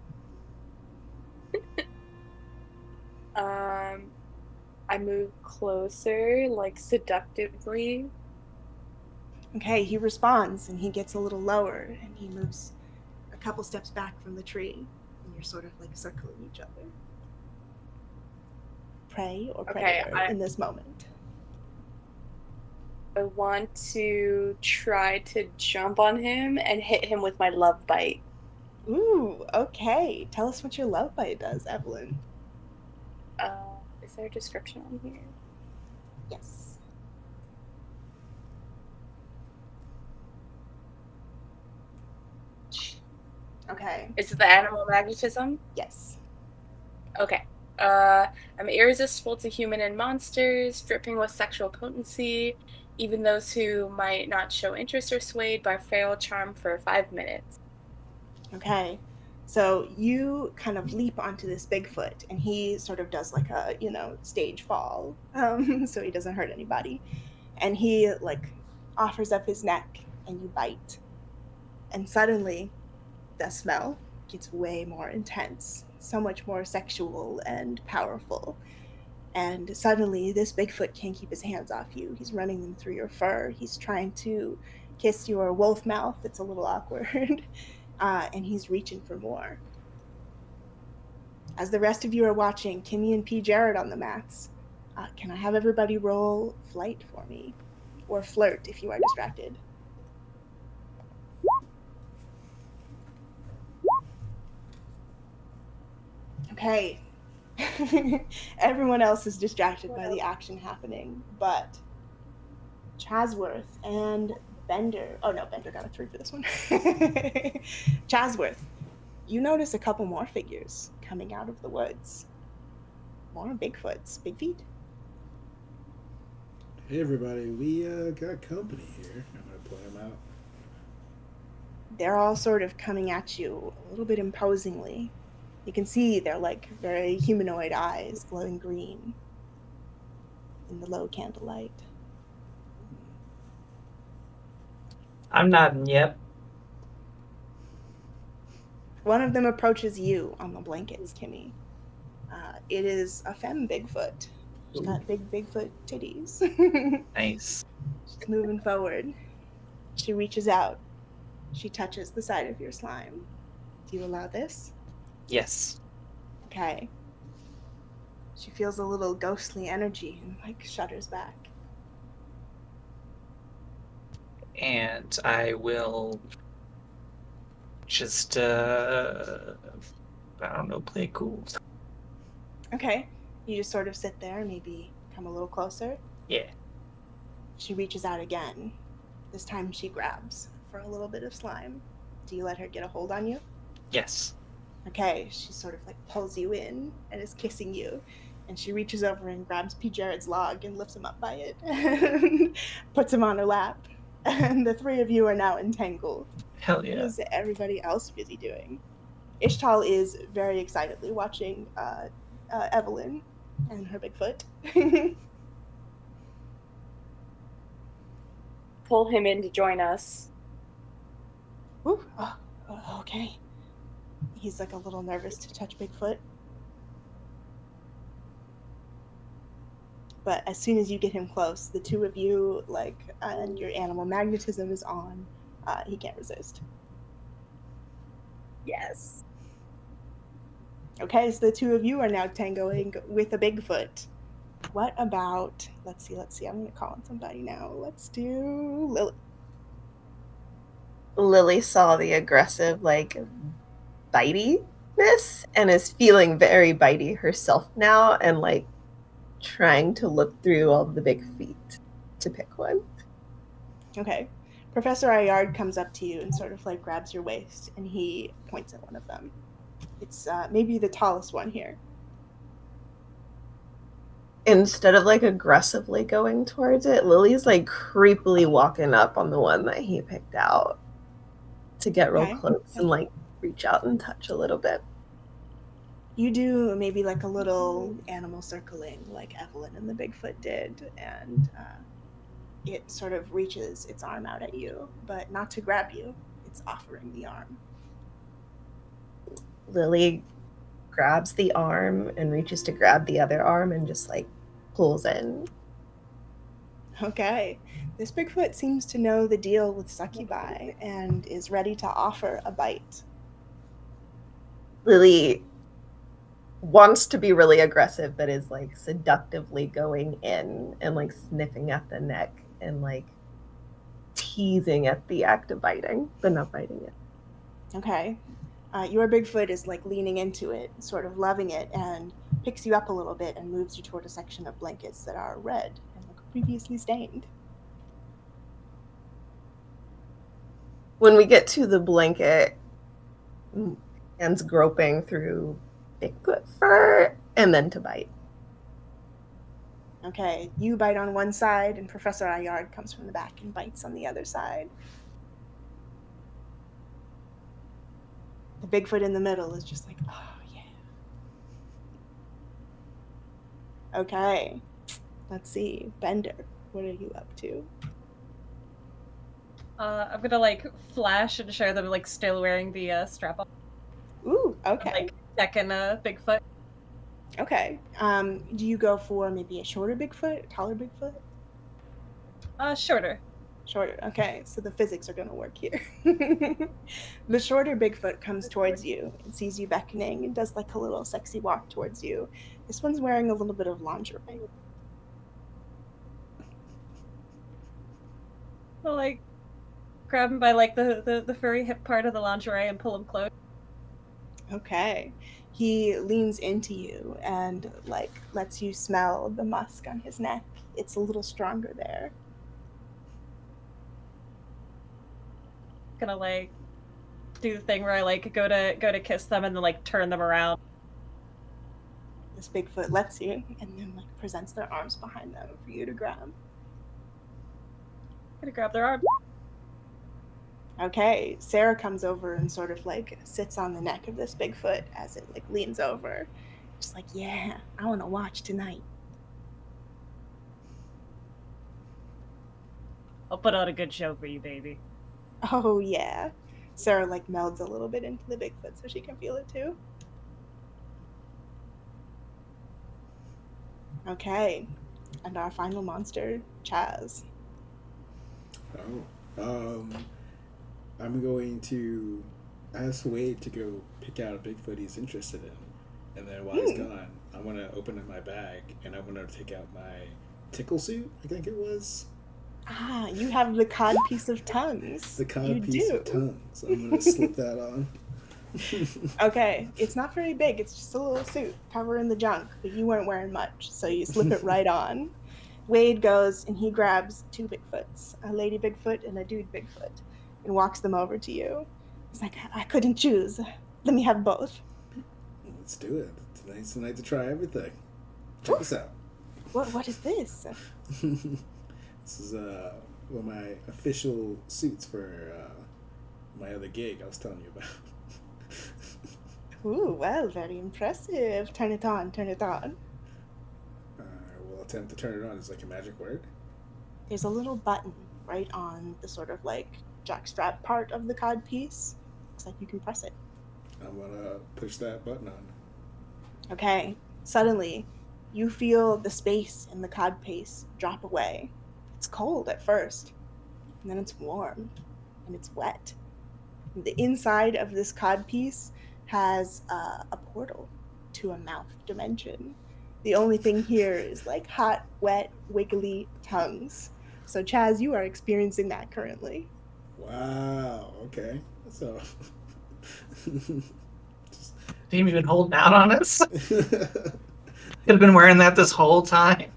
[SPEAKER 2] I move closer, like seductively.
[SPEAKER 1] Okay, he responds, and he gets a little lower, and he moves a couple steps back from the tree, and you're sort of like circling each other. Prey or predator in this moment?
[SPEAKER 2] I want to try to jump on him and hit him with my love bite.
[SPEAKER 1] Ooh, okay. Tell us what your love bite does, Evelyn.
[SPEAKER 2] Is there a description on here?
[SPEAKER 1] Yes. Okay.
[SPEAKER 2] Is it the animal magnetism?
[SPEAKER 1] Yes.
[SPEAKER 2] Okay. I'm irresistible to human and monsters, dripping with sexual potency, even those who might not show interest are swayed by feral charm for 5 minutes.
[SPEAKER 1] Okay. So you kind of leap onto this Bigfoot, and he sort of does like a, stage fall, so he doesn't hurt anybody. And he offers up his neck, and you bite. And suddenly, the smell gets way more intense, so much more sexual and powerful. And suddenly, this Bigfoot can't keep his hands off you. He's running them through your fur. He's trying to kiss your wolf mouth. It's a little awkward. And he's reaching for more. As the rest of you are watching Kimmy and P. Jared on the mats, can I have everybody roll flight for me? Or flirt if you are distracted. Okay. Everyone else is distracted by the action happening, but Chasworth and Bender. Oh no, Bender got a 3 for this one. Chasworth, you notice a couple more figures coming out of the woods. More Bigfoots. Big feet.
[SPEAKER 3] Hey everybody, we got company here. I'm gonna point them out.
[SPEAKER 1] They're all sort of coming at you a little bit imposingly. You can see they're very humanoid eyes, glowing green in the low candlelight.
[SPEAKER 5] I'm nodding yep.
[SPEAKER 1] One of them approaches you on the blankets, Kimmy. It is a femme Bigfoot. She's got big Bigfoot titties.
[SPEAKER 5] Nice.
[SPEAKER 1] She's moving forward. She reaches out. She touches the side of your slime. Do you allow this?
[SPEAKER 5] Yes.
[SPEAKER 1] Okay. She feels a little ghostly energy and shudders back.
[SPEAKER 5] And I will just I don't know, play cool.
[SPEAKER 1] Okay. You just sort of sit there, maybe come a little closer.
[SPEAKER 5] Yeah.
[SPEAKER 1] She reaches out again. This time she grabs for a little bit of slime. Do you let her get a hold on you?
[SPEAKER 5] Yes.
[SPEAKER 1] Okay, she sort of pulls you in and is kissing you. And she reaches over and grabs P. Jared's log and lifts him up by it and puts him on her lap. And the 3 of you are now entangled.
[SPEAKER 5] Hell yeah.
[SPEAKER 1] What is everybody else busy doing? Ishtal is very excitedly watching Evelyn and her Bigfoot.
[SPEAKER 2] Pull him in to join us.
[SPEAKER 1] Ooh, okay. He's a little nervous to touch Bigfoot. But as soon as you get him close, the 2 of you, and your animal magnetism is on, he can't resist.
[SPEAKER 2] Yes.
[SPEAKER 1] Okay, so the 2 of you are now tangoing with a Bigfoot. What about, let's see, I'm going to call on somebody now. Let's do Lily.
[SPEAKER 6] Lily saw the aggressive, bitey-ness and is feeling very bitey herself now and, trying to look through all the big feet to pick one.
[SPEAKER 1] Okay. Professor Ayard comes up to you and sort of grabs your waist, and he points at one of them. It's maybe the tallest one here.
[SPEAKER 6] Instead of aggressively going towards it, Lily's creepily walking up on the one that he picked out to get real close and reach out and touch a little bit.
[SPEAKER 1] You do maybe a little animal circling like Evelyn and the Bigfoot did, and it sort of reaches its arm out at you, but not to grab you. It's offering the arm.
[SPEAKER 6] Lily grabs the arm and reaches to grab the other arm and just pulls in.
[SPEAKER 1] Okay. This Bigfoot seems to know the deal with succubi and is ready to offer a bite.
[SPEAKER 6] Lily wants to be really aggressive, but is seductively going in and sniffing at the neck and teasing at the act of biting, but not biting it.
[SPEAKER 1] Okay. Your Bigfoot is leaning into it, sort of loving it, and picks you up a little bit and moves you toward a section of blankets that are red and previously stained.
[SPEAKER 6] When we get to the blanket, hands groping through Bigfoot fur and then to bite.
[SPEAKER 1] Okay, you bite on one side, and Professor Ayard comes from the back and bites on the other side. The Bigfoot in the middle is just like, oh, yeah. Okay, let's see. Bender, what are you up to?
[SPEAKER 4] I'm gonna like flash and show them like still wearing the strap on.
[SPEAKER 1] Ooh, okay.
[SPEAKER 4] Like decking Bigfoot.
[SPEAKER 1] Okay. Do you go for maybe a shorter Bigfoot, a taller Bigfoot?
[SPEAKER 4] Shorter.
[SPEAKER 1] Shorter. Okay, so the physics are gonna work here. The shorter Bigfoot comes towards you and sees you beckoning and does like a little sexy walk towards you. This one's wearing a little bit of lingerie.
[SPEAKER 4] I'll like grab him by like the furry hip part of the lingerie and pull him close.
[SPEAKER 1] Okay. He leans into you and like lets you smell the musk on his neck. It's a little stronger there.
[SPEAKER 4] Gonna like do the thing where I like go to kiss them and then like turn them around.
[SPEAKER 1] This Bigfoot lets you and then like presents their arms behind them for you to grab.
[SPEAKER 4] Gonna grab their arm.
[SPEAKER 1] Okay, Sarah comes over and sort of like sits on the neck of this Bigfoot as it like leans over. Just like, yeah, I want to watch tonight.
[SPEAKER 4] I'll put on a good show for you, baby.
[SPEAKER 1] Oh, yeah. Sarah like melds a little bit into the Bigfoot so she can feel it too. Okay, and our final monster, Chaz.
[SPEAKER 3] Oh, I'm going to ask Wade to go pick out a Bigfoot he's interested in, and then while he's gone, I want to open up my bag and I want to take out my tickle suit. I think it was.
[SPEAKER 1] Ah, you have the cod piece of tongues.
[SPEAKER 3] The cod piece of tongues. I'm gonna slip that on.
[SPEAKER 1] Okay, it's not very big. It's just a little suit covering the junk, but you weren't wearing much, so you slip it right on. Wade goes and he grabs two Bigfoots, a lady Bigfoot and a dude Bigfoot, and walks them over to you. He's like, I couldn't choose. Let me have both.
[SPEAKER 3] Let's do it. Tonight's the night to try everything. Check this out.
[SPEAKER 1] What is this?
[SPEAKER 3] This is one of my official suits for my other gig I was telling you about.
[SPEAKER 1] Ooh, well, very impressive. Turn it on, turn it on.
[SPEAKER 3] We'll attempt to turn it on. It's like a magic word.
[SPEAKER 1] There's a little button right on the sort of like jockstrap part of the cod piece. Looks like you can press it.
[SPEAKER 3] I'm gonna push that button on.
[SPEAKER 1] Okay, suddenly you feel the space in the cod piece drop away. It's cold at first, and then it's warm, and it's wet. The inside of this cod piece has a portal to a mouth dimension. The only thing here is like hot, wet, wiggly tongues. So Chaz, you are experiencing that currently.
[SPEAKER 3] Wow, okay. So
[SPEAKER 5] Have you been holding out on us? Could have been wearing that this whole time.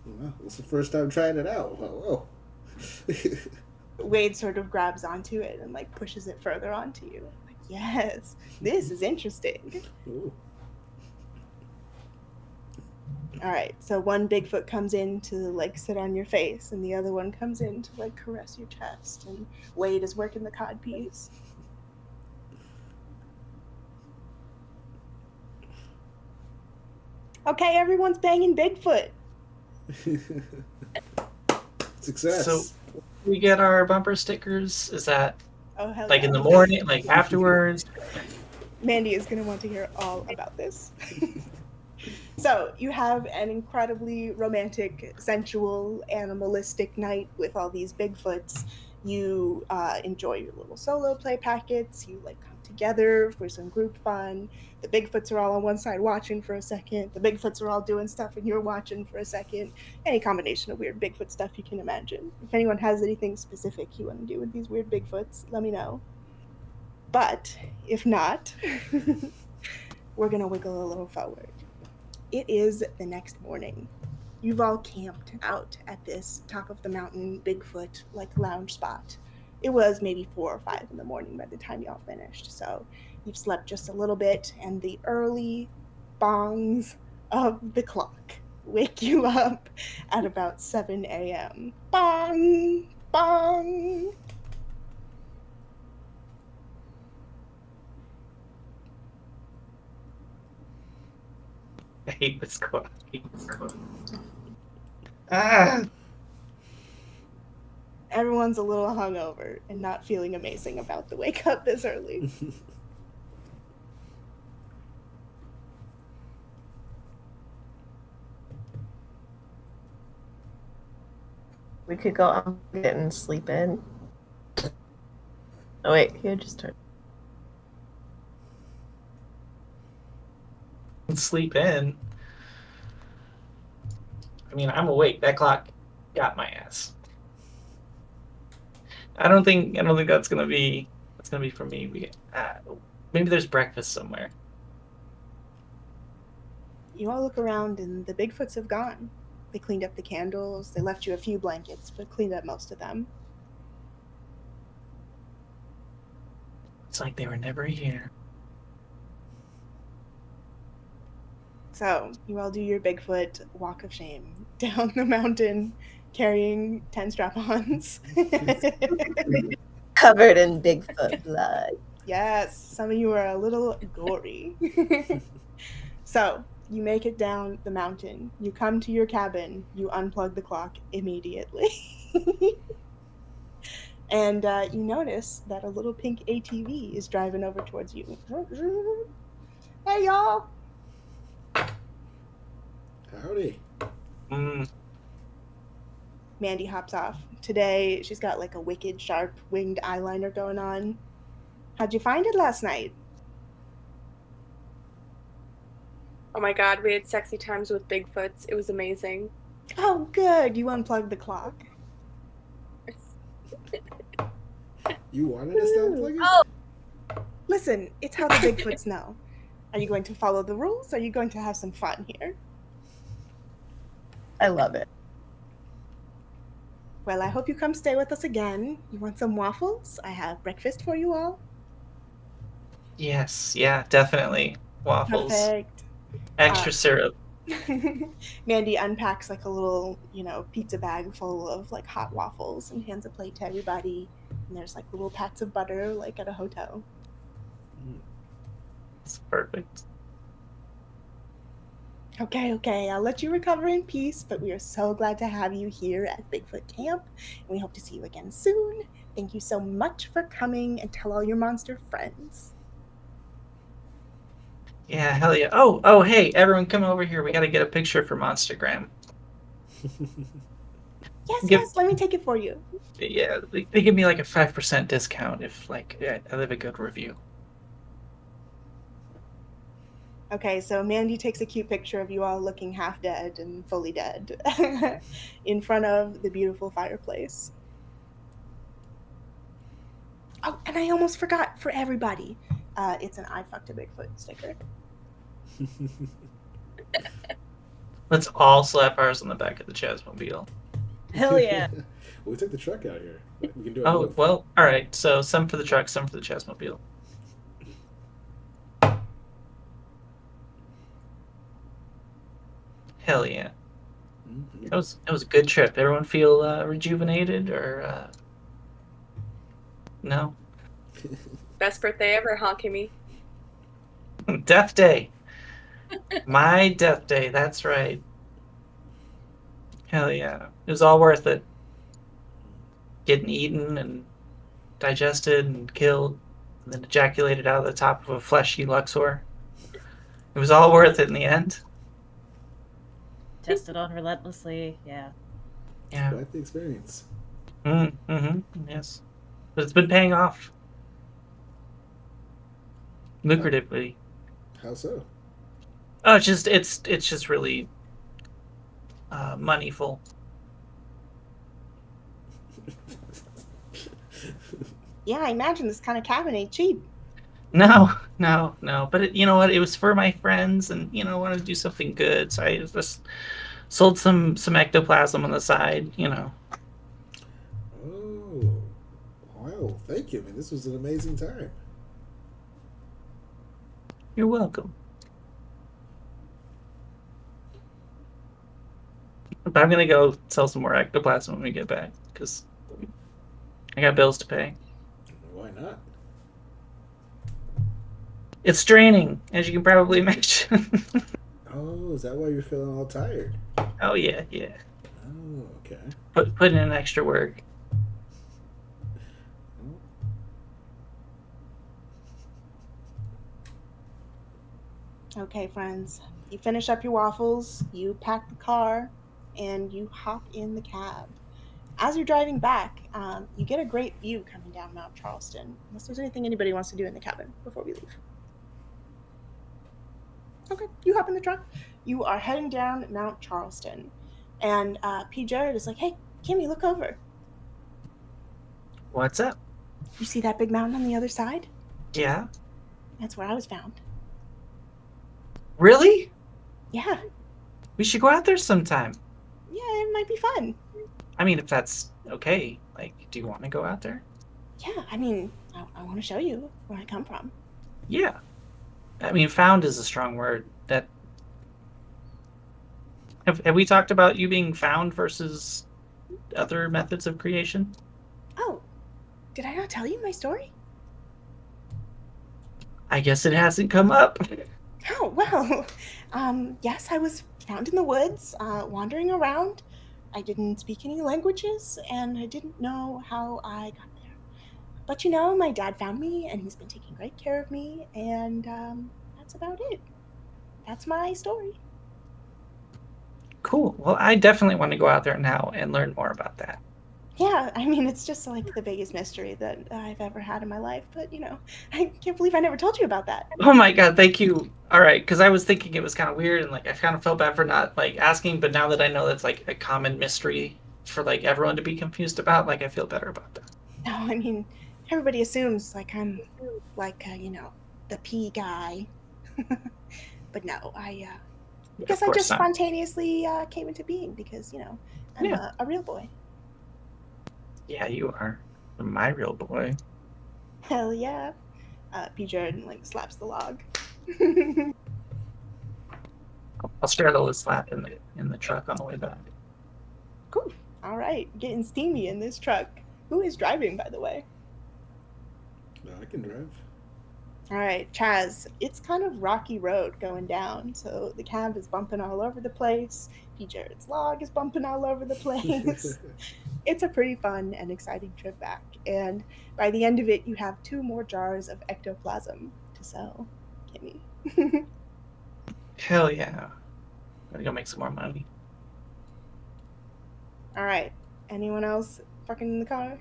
[SPEAKER 3] Well, it's the first time trying it out. Whoa.
[SPEAKER 1] Wade sort of grabs onto it and like pushes it further onto you. Like, yes, this is interesting.
[SPEAKER 3] Ooh.
[SPEAKER 1] All right, so one Bigfoot comes in to like sit on your face, and the other one comes in to like caress your chest. And Wade is working the cod piece. Okay, everyone's banging Bigfoot.
[SPEAKER 3] Success.
[SPEAKER 5] So we get our bumper stickers. Is that
[SPEAKER 1] Oh, hell
[SPEAKER 5] like
[SPEAKER 1] yeah.
[SPEAKER 5] in the morning, like afterwards?
[SPEAKER 1] Mandy is going to want to hear all about this. So you have an incredibly romantic, sensual, animalistic night with all these Bigfoots. You enjoy your little solo play packets. You like come together for some group fun. The Bigfoots are all on one side watching for a second. The Bigfoots are all doing stuff and you're watching for a second. Any combination of weird Bigfoot stuff you can imagine. If anyone has anything specific you want to do with these weird Bigfoots, let me know. But if not, we're going to wiggle a little forward. It is the next morning. You've all camped out at this top of the mountain Bigfoot like lounge spot. It was maybe 4 or 5 in the morning by the time y'all finished, so you've slept just a little bit, and the early bongs of the clock wake you up at about 7 a.m. Bong! Bong!
[SPEAKER 5] I hate this quote. Ah!
[SPEAKER 1] Everyone's a little hungover and not feeling amazing about the wake up this early.
[SPEAKER 6] We could go on it and sleep in. Oh wait, he had just turned.
[SPEAKER 5] Sleep in. I mean, I'm awake. That clock got my ass. I don't think that's gonna be for me. Maybe there's breakfast somewhere.
[SPEAKER 1] You all look around and the Bigfoots have gone. They cleaned up the candles. They left you a few blankets, but cleaned up most of them.
[SPEAKER 5] It's like they were never here.
[SPEAKER 1] So you all do your Bigfoot walk of shame down the mountain, carrying 10 strap-ons.
[SPEAKER 6] Covered in Bigfoot blood.
[SPEAKER 1] Yes, some of you are a little gory. So you make it down the mountain. You come to your cabin. You unplug the clock immediately. And you notice that a little pink ATV is driving over towards you. Hey, y'all.
[SPEAKER 3] Howdy.
[SPEAKER 1] Mandy hops off. Today, she's got like a wicked sharp winged eyeliner going on. How'd you find it last night?
[SPEAKER 2] Oh my god, we had sexy times with Bigfoots. It was amazing.
[SPEAKER 1] Oh, good. You unplugged the clock.
[SPEAKER 3] You wanted us to unplug it?
[SPEAKER 6] Oh.
[SPEAKER 1] Listen, it's how the Bigfoots know. Are you going to follow the rules? Or are you going to have some fun here?
[SPEAKER 6] I love it.
[SPEAKER 1] Well, I hope you come stay with us again. You want some waffles? I have breakfast for you all.
[SPEAKER 5] Yes, yeah, definitely. Waffles.
[SPEAKER 1] Perfect.
[SPEAKER 5] Extra syrup.
[SPEAKER 1] Mandy unpacks like a little, pizza bag full of like hot waffles and hands a plate to everybody. And there's like little pats of butter like at a hotel.
[SPEAKER 5] It's perfect.
[SPEAKER 1] Okay, I'll let you recover in peace, but we are so glad to have you here at Bigfoot Camp, and we hope to see you again soon. Thank you so much for coming, and tell all your monster friends.
[SPEAKER 5] Yeah, hell yeah. Oh, hey, everyone come over here. We got to get a picture for Monstergram.
[SPEAKER 1] Yes, let me take it for you.
[SPEAKER 5] Yeah, they give me like a 5% discount if I leave a good review.
[SPEAKER 1] Okay, so Mandy takes a cute picture of you all looking half dead and fully dead in front of the beautiful fireplace. Oh, and I almost forgot for everybody. It's an I fucked a Bigfoot sticker.
[SPEAKER 5] Let's all slap ours on the back of the Chazmobile.
[SPEAKER 4] Hell yeah.
[SPEAKER 3] We took the truck out here. We can do it
[SPEAKER 5] Oh,
[SPEAKER 3] both.
[SPEAKER 5] well, all right. So some for the truck, some for the Chazmobile. Hell yeah.
[SPEAKER 3] Mm-hmm.
[SPEAKER 5] That was a good trip. Everyone feel rejuvenated or no?
[SPEAKER 2] Best birthday ever, huh, Kimmy?
[SPEAKER 5] Death Day. My death day, that's right. Hell yeah. It was all worth it. Getting eaten and digested and killed and then ejaculated out of the top of a fleshy Luxor. It was all worth it in the end.
[SPEAKER 4] Tested on relentlessly, yeah.
[SPEAKER 5] Yeah.
[SPEAKER 3] Quite the experience.
[SPEAKER 5] Yes. But it's been paying off. Lucratively.
[SPEAKER 3] How so?
[SPEAKER 5] Oh, it's just really moneyful.
[SPEAKER 1] Yeah, I imagine this kind of cabin ain't cheap.
[SPEAKER 5] No. But you know what? It was for my friends, and I wanted to do something good, so I just sold some ectoplasm on the side.
[SPEAKER 3] Oh, wow! Thank you. I mean, this was an amazing time.
[SPEAKER 5] You're welcome. But I'm gonna go sell some more ectoplasm when we get back because I got bills to pay.
[SPEAKER 3] Why not?
[SPEAKER 5] It's draining, as you can probably imagine.
[SPEAKER 3] Oh, is that why you're feeling all tired?
[SPEAKER 5] Oh yeah.
[SPEAKER 3] Oh, okay.
[SPEAKER 5] Putting in extra work.
[SPEAKER 1] Okay, friends. You finish up your waffles, you pack the car, and you hop in the cab. As you're driving back, you get a great view coming down Mount Charleston. Unless there's anything anybody wants to do in the cabin before we leave. Okay, you hop in the truck. You are heading down Mount Charleston. And P. Jared is like, hey, Kimmy, look over.
[SPEAKER 5] What's up?
[SPEAKER 1] You see that big mountain on the other side?
[SPEAKER 5] Yeah.
[SPEAKER 1] That's where I was found.
[SPEAKER 5] Really?
[SPEAKER 1] Yeah.
[SPEAKER 5] We should go out there sometime.
[SPEAKER 1] Yeah, it might be fun.
[SPEAKER 5] I mean, if that's okay. Like, do you want to go out there?
[SPEAKER 1] Yeah, I mean, I want to show you where I come from.
[SPEAKER 5] Yeah. I mean, found is a strong word. That have we talked about you being found versus other methods of creation?
[SPEAKER 1] Oh, did I not tell you my story?
[SPEAKER 5] I guess it hasn't come up.
[SPEAKER 1] Oh, well, yes, I was found in the woods, wandering around. I didn't speak any languages, and I didn't know how I got there. But you know, my dad found me, and he's been taking great care of me, and that's about it. That's my story.
[SPEAKER 5] Cool. Well, I definitely want to go out there now and learn more about that.
[SPEAKER 1] Yeah, I mean, it's just like the biggest mystery that I've ever had in my life, but you know, I can't believe I never told you about that.
[SPEAKER 5] Oh my god, thank you. All right, because I was thinking it was kind of weird and like I kind of felt bad for not like asking, but now that I know that's like a common mystery for like everyone to be confused about, like I feel better about that.
[SPEAKER 1] No, I mean, everybody assumes like I'm like you know, the pea guy, but no, I guess I just spontaneously came into being because you know I'm a real boy.
[SPEAKER 5] Yeah, you are my real boy.
[SPEAKER 1] Hell yeah. P. Jordan like slaps the log.
[SPEAKER 5] I'll straddle his lap in the truck on the way back.
[SPEAKER 1] Cool. All right, getting steamy in this truck. Who is driving, by the way?
[SPEAKER 3] I can drive.
[SPEAKER 1] All right, Chaz. It's kind of rocky road going down, so the cab is bumping all over the place. P. Jared's log is bumping all over the place. It's a pretty fun and exciting trip back, and by the end of it, you have 2 more jars of ectoplasm to sell, Kimmy.
[SPEAKER 5] Hell yeah. Gotta go make some more money.
[SPEAKER 1] All right. Anyone else fucking in the car?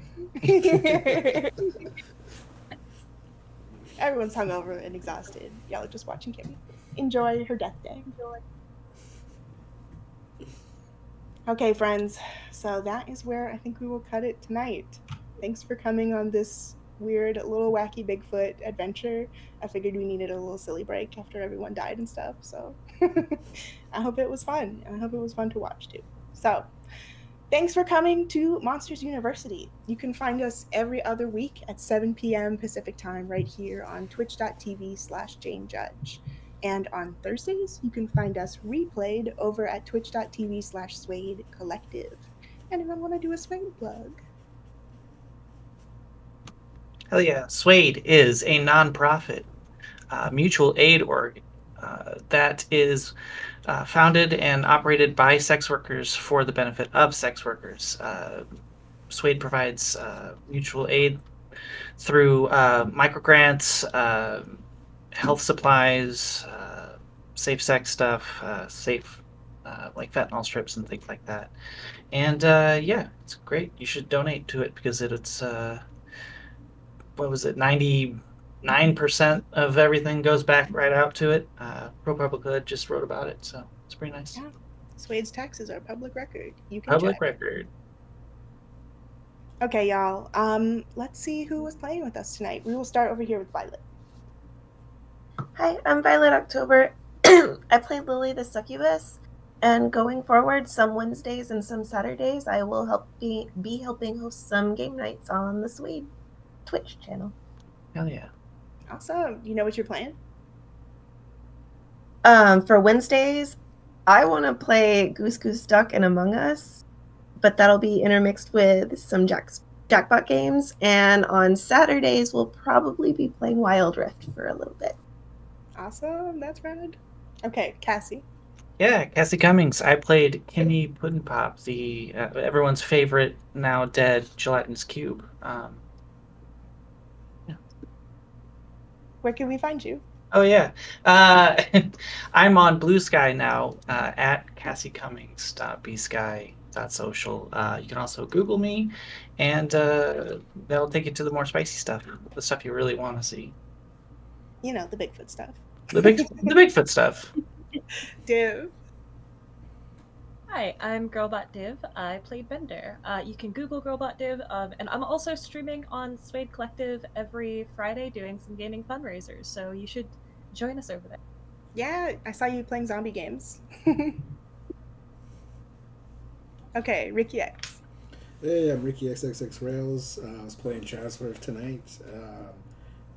[SPEAKER 1] Everyone's hungover and exhausted. Y'all are just watching Kimmy enjoy her death day. Okay, friends. So that is where I think we will cut it tonight. Thanks for coming on this weird, little wacky Bigfoot adventure. I figured we needed a little silly break after everyone died and stuff. So I hope it was fun. And I hope it was fun to watch too. So thanks for coming to Monsters University. You can find us every other week at 7 p.m. Pacific time right here on twitch.tv/JaneJudge. And on Thursdays, you can find us replayed over at twitch.tv/Suede Collective. Anyone want to do a Suede plug?
[SPEAKER 5] Hell yeah. Suede is a non-profit mutual aid org that is founded and operated by sex workers for the benefit of sex workers. Suede provides mutual aid through microgrants, health supplies, safe sex stuff, safe like fentanyl strips and things like that. And yeah, it's great. You should donate to it because it's what was it, 99% of everything goes back right out to it. ProPublic Hood just wrote about it, so it's pretty nice.
[SPEAKER 1] Yeah. Suede's taxes are public record. You can
[SPEAKER 5] Public
[SPEAKER 1] check.
[SPEAKER 5] record.
[SPEAKER 1] Okay, y'all. Let's see who was playing with us tonight. We will start over here with Violet.
[SPEAKER 6] Hi, I'm Violet October. I play Lily the Succubus, and going forward, some Wednesdays and some Saturdays, I will be helping host some game nights on the Suede Twitch channel.
[SPEAKER 5] Hell yeah.
[SPEAKER 1] Awesome. You know what you're playing?
[SPEAKER 6] For Wednesdays, I want to play Goose Goose Duck and Among Us, but that'll be intermixed with some Jackpot games. And on Saturdays, we'll probably be playing Wild Rift for a little bit.
[SPEAKER 1] Awesome. That's rad. Okay, Cassie.
[SPEAKER 5] Yeah, Cassie Cummings. I played Kimmy Puddin' Pop, the everyone's favorite now dead gelatinous cube.
[SPEAKER 1] Where can we find you?
[SPEAKER 5] Oh yeah, I'm on Blue Sky now at CassieCummings.bsky.social. You can also Google me, and that'll take you to the more spicy stuff, the stuff you really want to see.
[SPEAKER 1] You know, the Bigfoot stuff.
[SPEAKER 5] The Bigfoot stuff.
[SPEAKER 1] Div.
[SPEAKER 4] Hi, I'm Girlbot Div. I played Bender. You can Google Girlbot Div, and I'm also streaming on Swade Collective every Friday doing some gaming fundraisers, so you should join us over there.
[SPEAKER 1] Yeah, I saw you playing zombie games. Okay, Ricky X.
[SPEAKER 3] Hey, I'm RickyxxRails. I was playing Chatsworth tonight.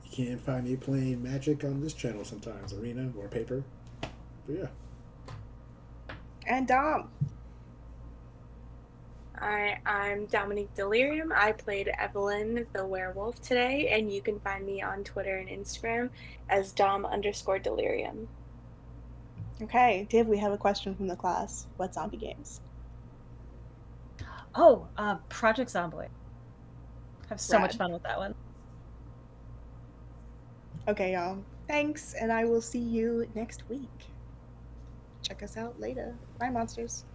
[SPEAKER 3] You can find me playing Magic on this channel sometimes, Arena or Paper. But yeah.
[SPEAKER 1] And Dom.
[SPEAKER 2] I'm Dominique Delerium. I played Evelyn the werewolf today, and you can find me on Twitter and Instagram as Dom_Delirium.
[SPEAKER 1] Okay, Div, we have a question from the class. What zombie games?
[SPEAKER 4] Oh, Project Zomboid. Have so much
[SPEAKER 1] Rad.
[SPEAKER 4] fun with that one.
[SPEAKER 1] Okay, y'all. Thanks, and I will see you next week. Check us out later. Bye, monsters.